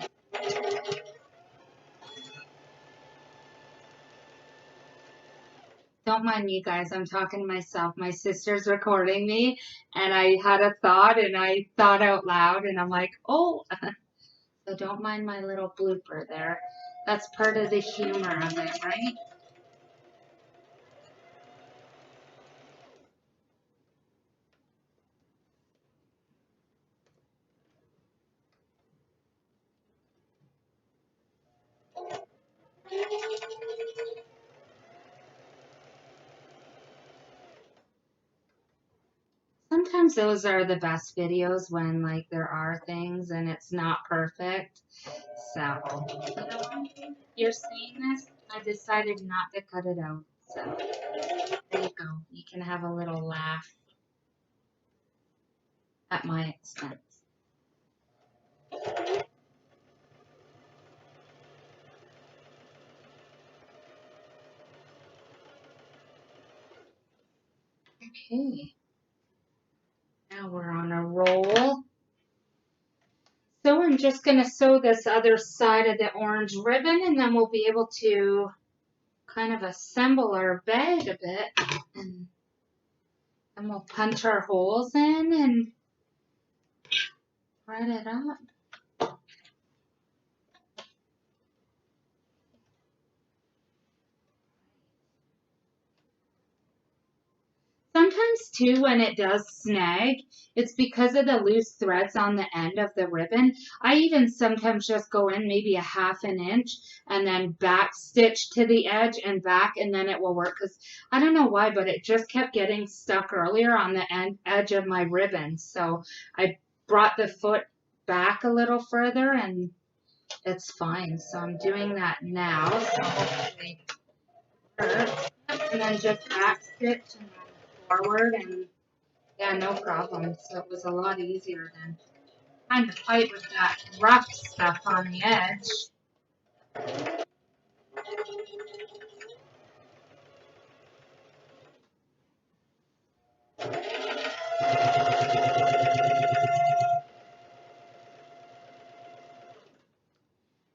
Don't mind me, guys. I'm talking to myself. My sister's recording me, and I had a thought, and I thought out loud, and I'm like, oh. So don't mind my little blooper there. That's part of the humor of it, right? Sometimes those are the best videos when like there are things and it's not perfect. So, you know, you're seeing this, I decided not to cut it out. So, there you go. You can have a little laugh at my expense. Okay. Now we're on a roll. So I'm just going to sew this other side of the orange ribbon and then we'll be able to kind of assemble our bag a bit. And then we'll punch our holes in and thread it up. Sometimes too, when it does snag, it's because of the loose threads on the end of the ribbon. I even sometimes just go in maybe a half an inch and then back stitch to the edge and back, and then it will work. Because I don't know why, but it just kept getting stuck earlier on the edge of my ribbon. So I brought the foot back a little further and it's fine. So I'm doing that now. So hopefully it works. And then just back stitch and then forward and yeah, no problem. So it was a lot easier than trying to fight with that rough stuff on the edge.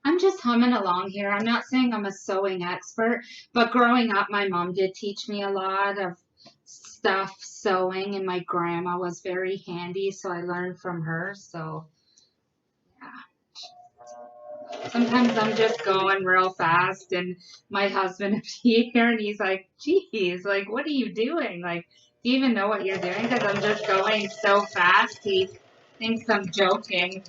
I'm just humming along here. I'm not saying I'm a sewing expert, but growing up, my mom did teach me a lot of stuff sewing, and my grandma was very handy, so I learned from her. So, yeah. Sometimes I'm just going real fast, and my husband will be here, and he's like, geez, like, what are you doing? Like, do you even know what you're doing? Because I'm just going so fast. He thinks I'm joking.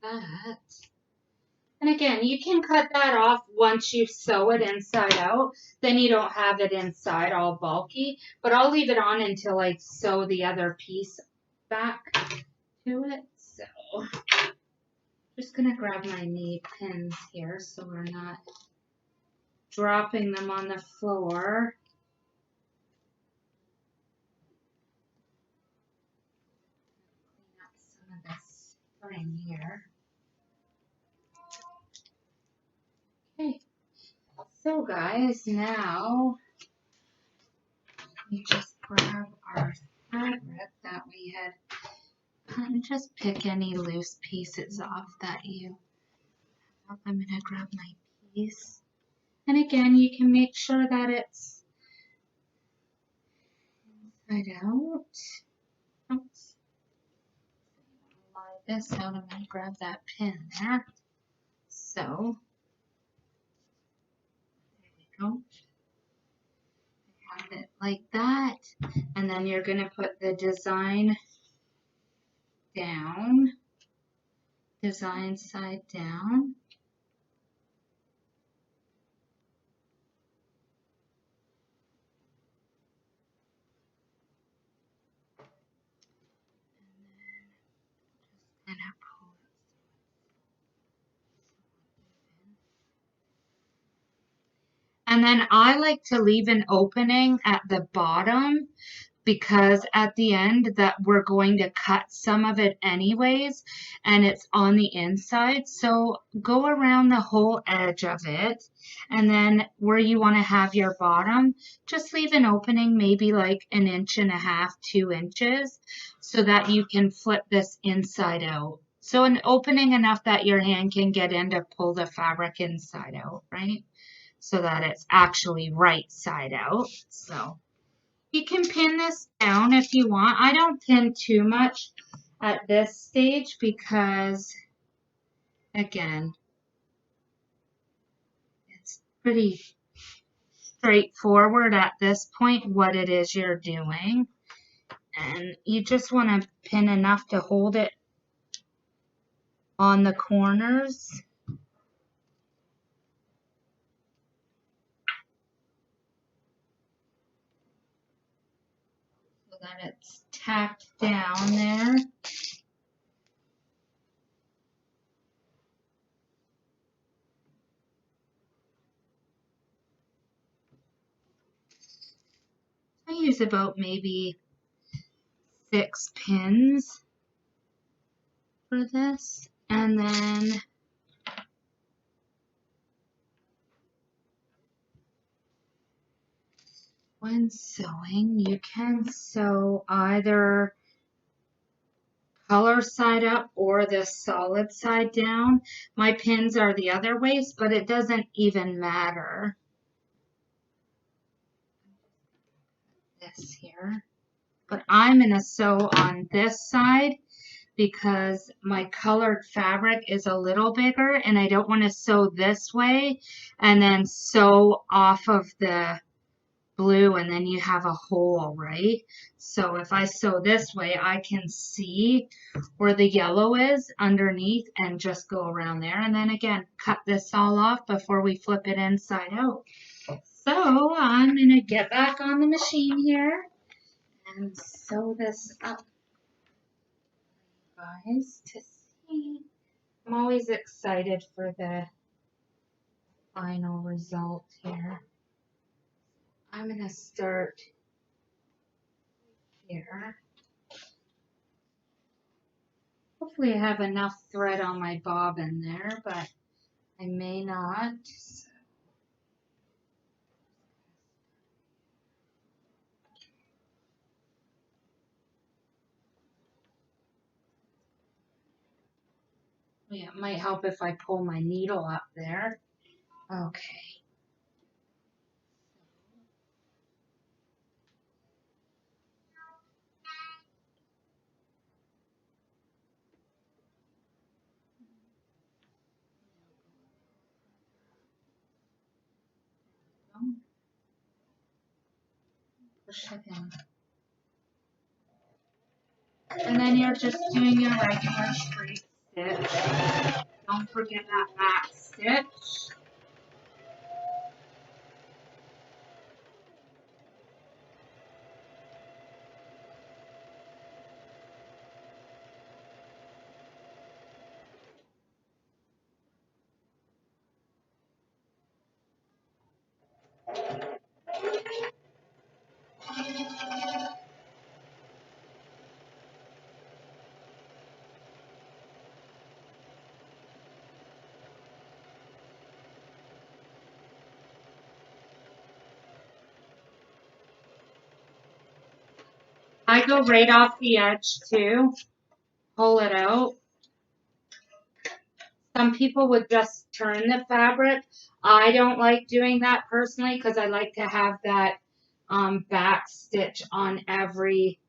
That. And again, you can cut that off once you sew it inside out. Then you don't have it inside all bulky. But I'll leave it on until I sew the other piece back to it. So just going to grab my knee pins here so we're not dropping them on the floor. Clean up some of this string here. Okay. So guys, now we just grab our fabric that we had. Just pick any loose pieces off that you have. I'm gonna grab my piece. And again, you can make sure that it's inside out. Oops. Like this out, I'm going to grab that pin there. So, there we go. Have it like that. And then you're going to put the design down, design side down. And then pull it. And then I like to leave an opening at the bottom because at the end that we're going to cut some of it anyways, and it's on the inside. So go around the whole edge of it, and then where you want to have your bottom, just leave an opening, maybe like 1.5 inches, 2 inches, so that you can flip this inside out. So an opening enough that your hand can get in to pull the fabric inside out, right? So that it's actually right side out. So you can pin this down if you want. I don't pin too much at this stage because, again, it's pretty straightforward at this point what it is you're doing. And you just want to pin enough to hold it on the corners. So that it's tacked down there. I use about maybe 6 pins for this. And then when sewing, you can sew either color side up or the solid side down. My pins are the other ways, but it doesn't even matter. This here. But I'm going to sew on this side because my colored fabric is a little bigger and I don't want to sew this way and then sew off of the blue and then you have a hole, right? So if I sew this way, I can see where the yellow is underneath and just go around there. And then again, cut this all off before we flip it inside out. So I'm going to get back on the machine here and sew this up, guys, to see. I'm always excited for the final result here. I'm going to start here. Hopefully I have enough thread on my bobbin there, but I may not. Yeah, it might help if I pull my needle up there. Okay. Push it in. And then you're just doing your regular straight stitch. Don't forget that back stitch. I go right off the edge too. Pull it out. Some people would just turn the fabric. I don't like doing that personally because I like to have that back stitch on every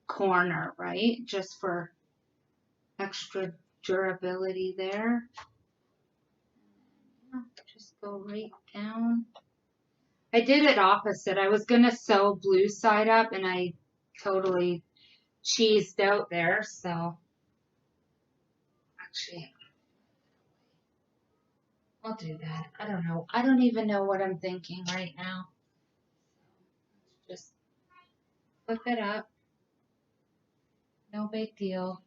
corner, right? Just for extra durability there. Just go right down. I did it opposite. I was gonna sew blue side up and I totally cheesed out there, so actually I'll do that. I don't know. I don't even know what I'm thinking right now. Just flip it up. No big deal.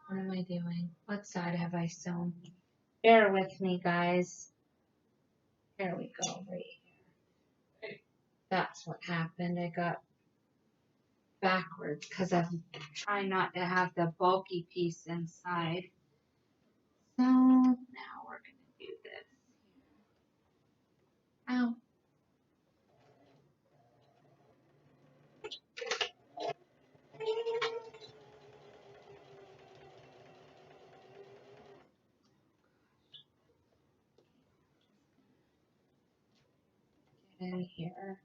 What am I doing? What side have I sewn? Bear with me, guys. There we go, right here. That's what happened. I got backwards because I'm trying not to have the bulky piece inside. So now we're going to do this. Ow. Get in here.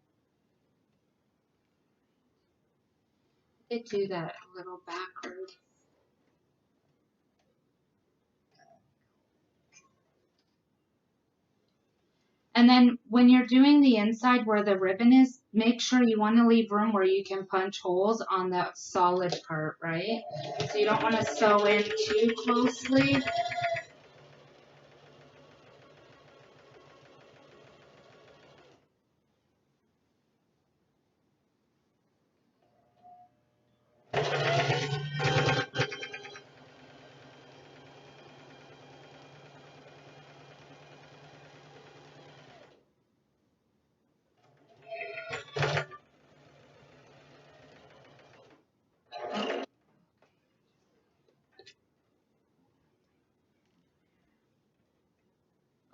I did do that a little backwards. And then when you're doing the inside where the ribbon is, make sure you want to leave room where you can punch holes on the solid part, right? So you don't want to sew in too closely.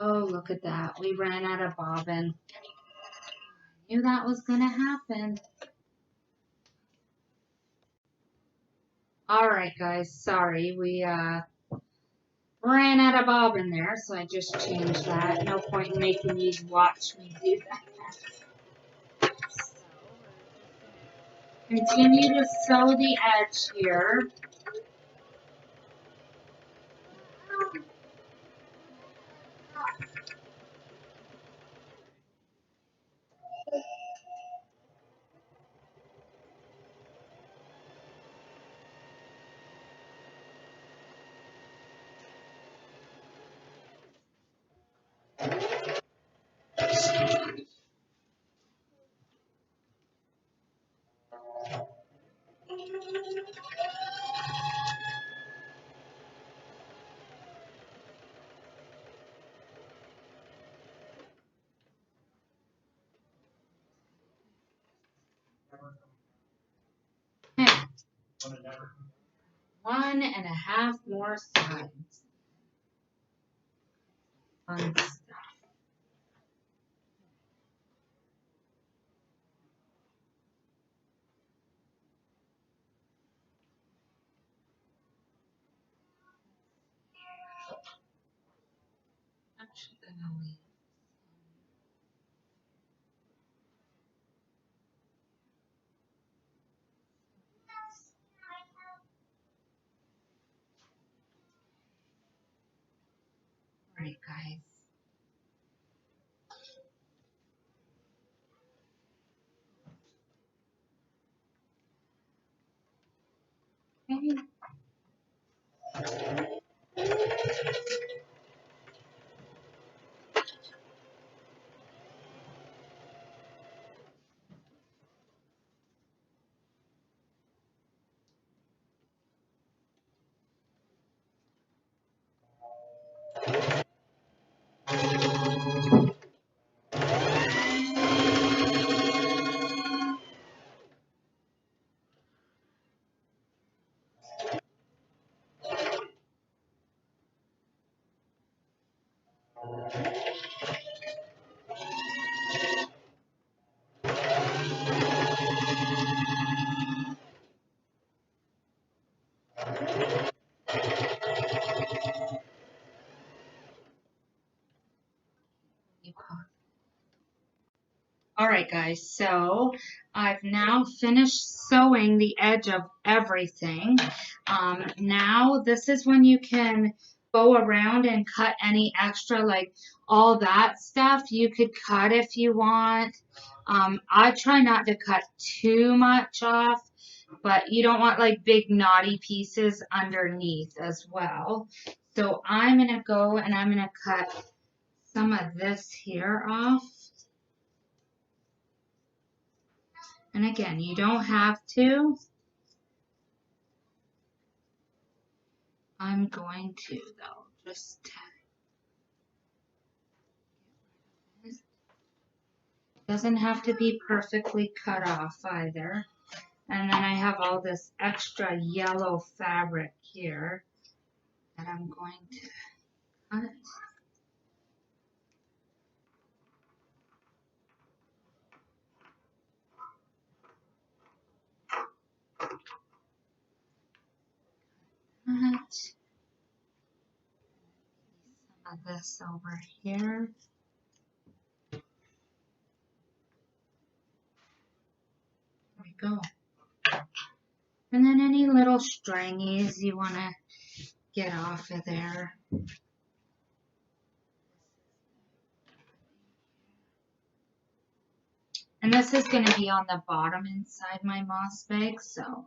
Oh, look at that. We ran out of bobbin. Knew that was going to happen. All right, guys. Sorry. We ran out of bobbin there, so I just changed that. No point in making you watch me do that. So, continue to sew the edge here. Okay. 1.5 more sides. Fun stuff. Actually, gonna leave. All right, guys. Okay. guys, so I've now finished sewing the edge of everything. Now this is when you can go around and cut any extra, like all that stuff you could cut if you want. I try not to cut too much off, but you don't want like big knotty pieces underneath as well. So I'm gonna go and I'm gonna cut some of this here off. And again, you don't have to. I'm going to though, just doesn't have to be perfectly cut off either. And then I have all this extra yellow fabric here that I'm going to cut. Some of this over here. There we go. And then any little strangies you want to get off of there. And this is going to be on the bottom inside my moss bag. So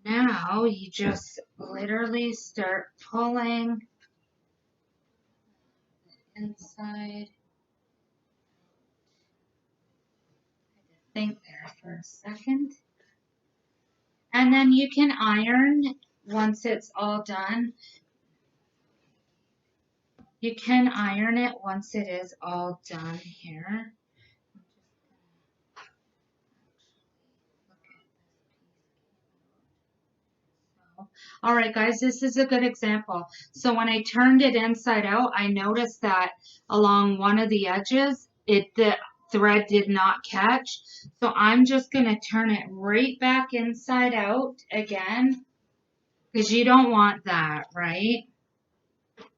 now you just literally start pulling inside. Think there for a second. And then you can iron once it's all done. You can iron it once it is all done here. All right, guys, this is a good example. So when I turned it inside out, I noticed that along one of the edges, the thread did not catch. So I'm just going to turn it right back inside out again, because you don't want that, right?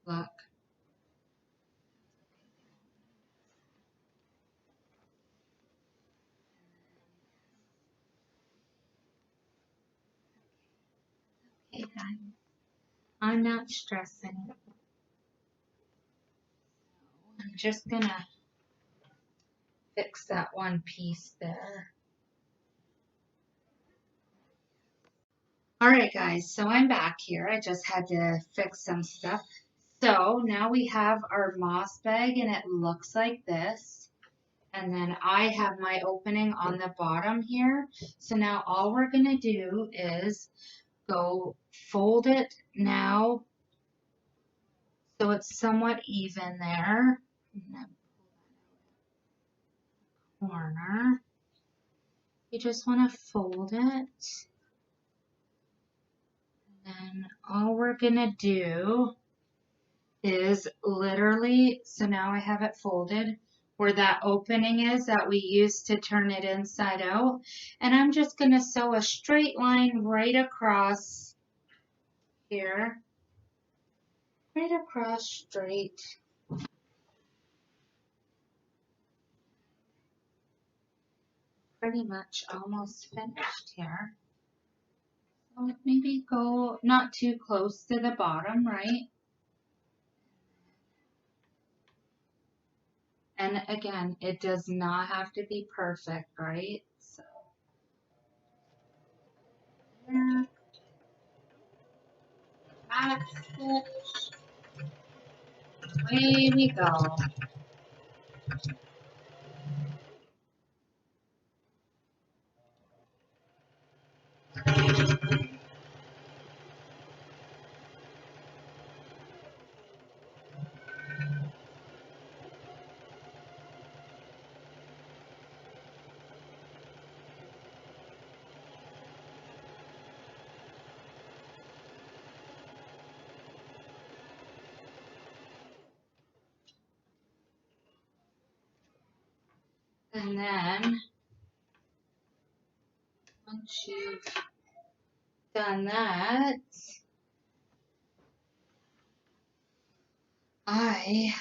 Look. Okay, I'm not stressing. I'm just going to fix that one piece there. All right, guys, so I'm back here. I just had to fix some stuff. So now we have our moss bag and it looks like this. And then I have my opening on the bottom here. So now all we're gonna do is go fold it now so it's somewhat even there. Corner. You just want to fold it. And all we're gonna do is literally, so now I have it folded where that opening is that we used to turn it inside out. And I'm just gonna sew a straight line right across here. Right across straight. Pretty much almost finished here. So maybe go not too close to the bottom, right? And again, it does not have to be perfect, right? So back stitch. Away we go. And then once you've done that, okay,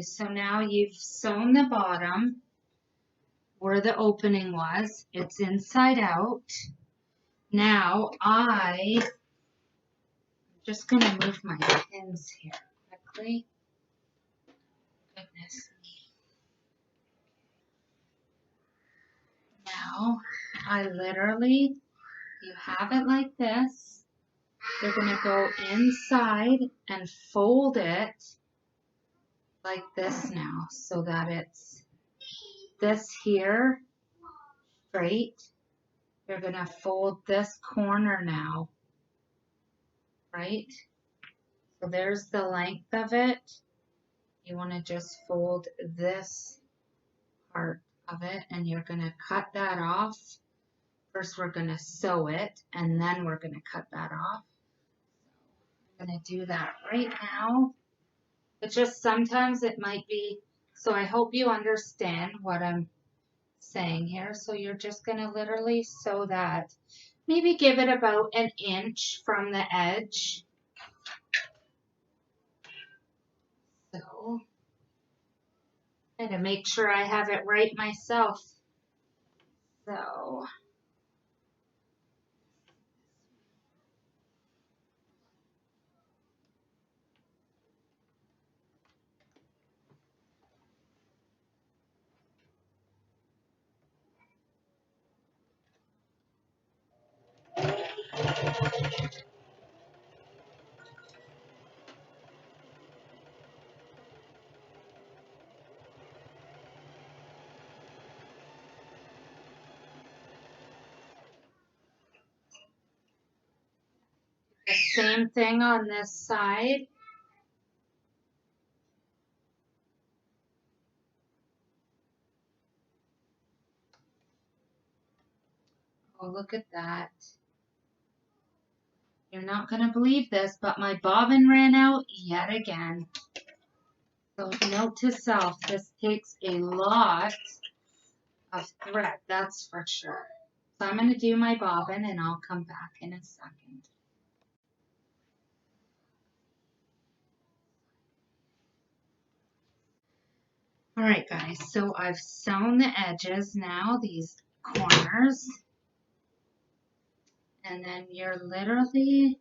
so now you've sewn the bottom. where the opening was. It's inside out. Now I'm just going to move my pins here quickly. Goodness me. Now I literally, you have it like this. You're going to go inside and fold it like this now so that it's this here straight. You're going to fold this corner now, right? So there's the length of it. You want to just fold this part of it and you're going to cut that off. First we're going to sew it and then we're going to cut that off. I'm going to do that right now. But just sometimes it might be, so I hope you understand what I'm saying here. So you're just going to literally sew that. Maybe give it about an inch from the edge. So, and to make sure I have it right myself. So, the same thing on this side. Oh, look at that. You're not going to believe this, but my bobbin ran out yet again. So note to self, this takes a lot of thread, that's for sure. So I'm going to do my bobbin and I'll come back in a second. All right, guys, so I've sewn the edges now, these corners. And then you're literally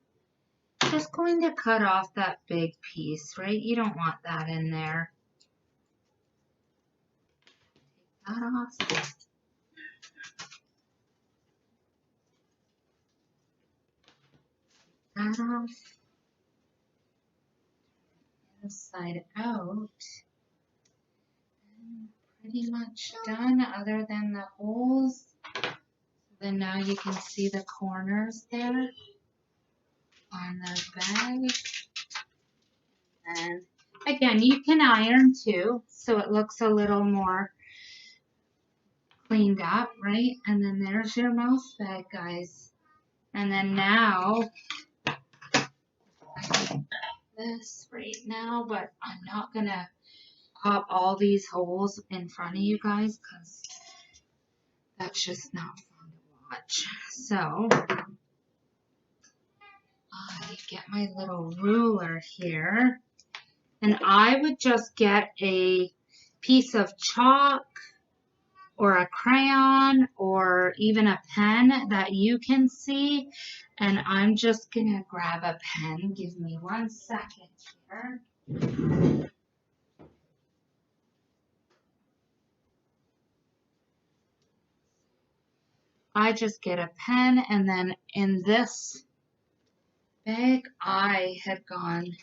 just going to cut off that big piece, right? You don't want that in there. Take that off. That off. Inside out. Pretty much done other than the holes. Then now you can see the corners there on the bag. And again, you can iron too, so it looks a little more cleaned up, right? And then there's your mouse bag, guys. And then now, I do this right now, but I'm not gonna pop all these holes in front of you guys because that's just not fun to watch. So I get my little ruler here, and I would just get a piece of chalk or a crayon or even a pen that you can see, and I'm just gonna grab a pen. Give me 1 second here. I just get a pen, and then in this bag I had gone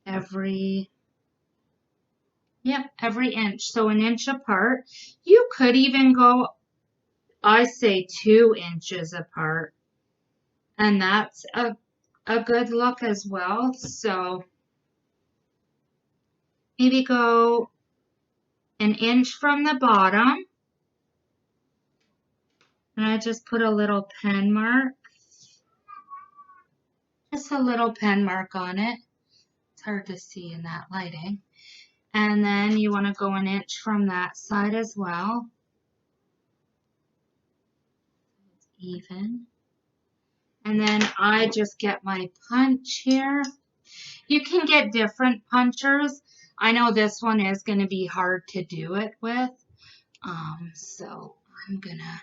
every inch, so an inch apart. You could even go, I say 2 inches apart, and that's a good look as well. So maybe go an inch from the bottom, and I just put a little pen mark, just a little pen mark on it. It's hard to see in that lighting. And then you want to go an inch from that side as well. It's even. And then I just get my punch here. You can get different punchers. I know this one is going to be hard to do it with. So I'm going to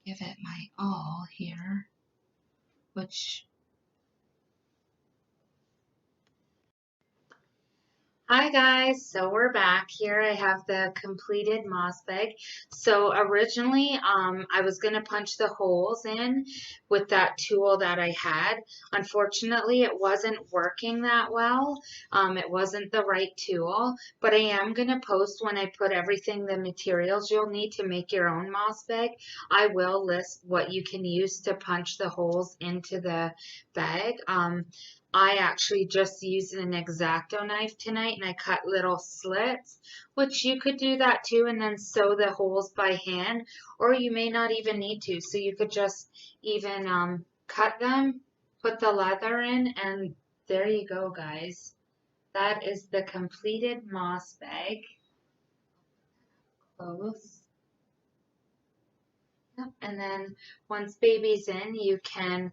give it my all here, which hi guys, so we're back here. I have the completed moss bag. So originally, I was gonna punch the holes in with that tool that I had. Unfortunately, it wasn't working that well. It wasn't the right tool, but I am gonna post when I put everything, the materials you'll need to make your own moss bag. I will list what you can use to punch the holes into the bag. I actually just used an X-Acto knife tonight and I cut little slits, which you could do that too and then sew the holes by hand, or you may not even need to. So you could just even cut them, put the leather in, and there you go, guys. That is the completed moss bag. Close. Yep. And then once baby's in, you can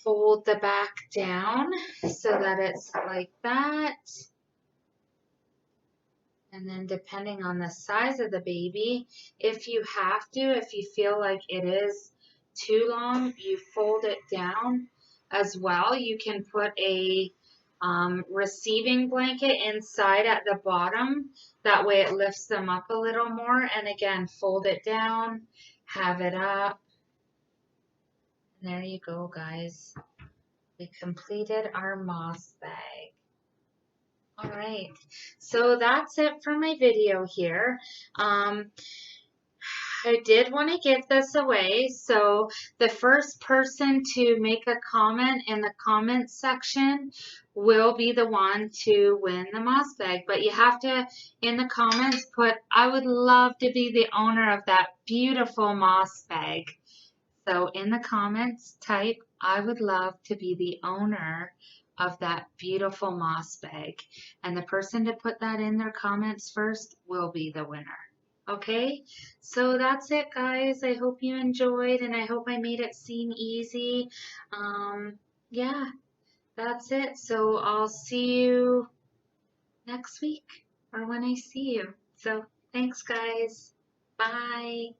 fold the back down so that it's like that. And then depending on the size of the baby, if you have to, if you feel like it is too long, you fold it down as well. You can put a receiving blanket inside at the bottom. That way it lifts them up a little more. And again, fold it down, have it up. And there you go, guys. We completed our moss bag. All right, so that's it for my video here. I did want to give this away, so the first person to make a comment in the comments section will be the one to win the moss bag. But you have to, in the comments, put, I would love to be the owner of that beautiful moss bag. So in the comments, type, I would love to be the owner of that beautiful moss bag. And the person to put that in their comments first will be the winner. Okay, so that's it, guys. I hope you enjoyed and I hope I made it seem easy. Yeah, that's it. So I'll see you next week or when I see you. So thanks, guys. Bye.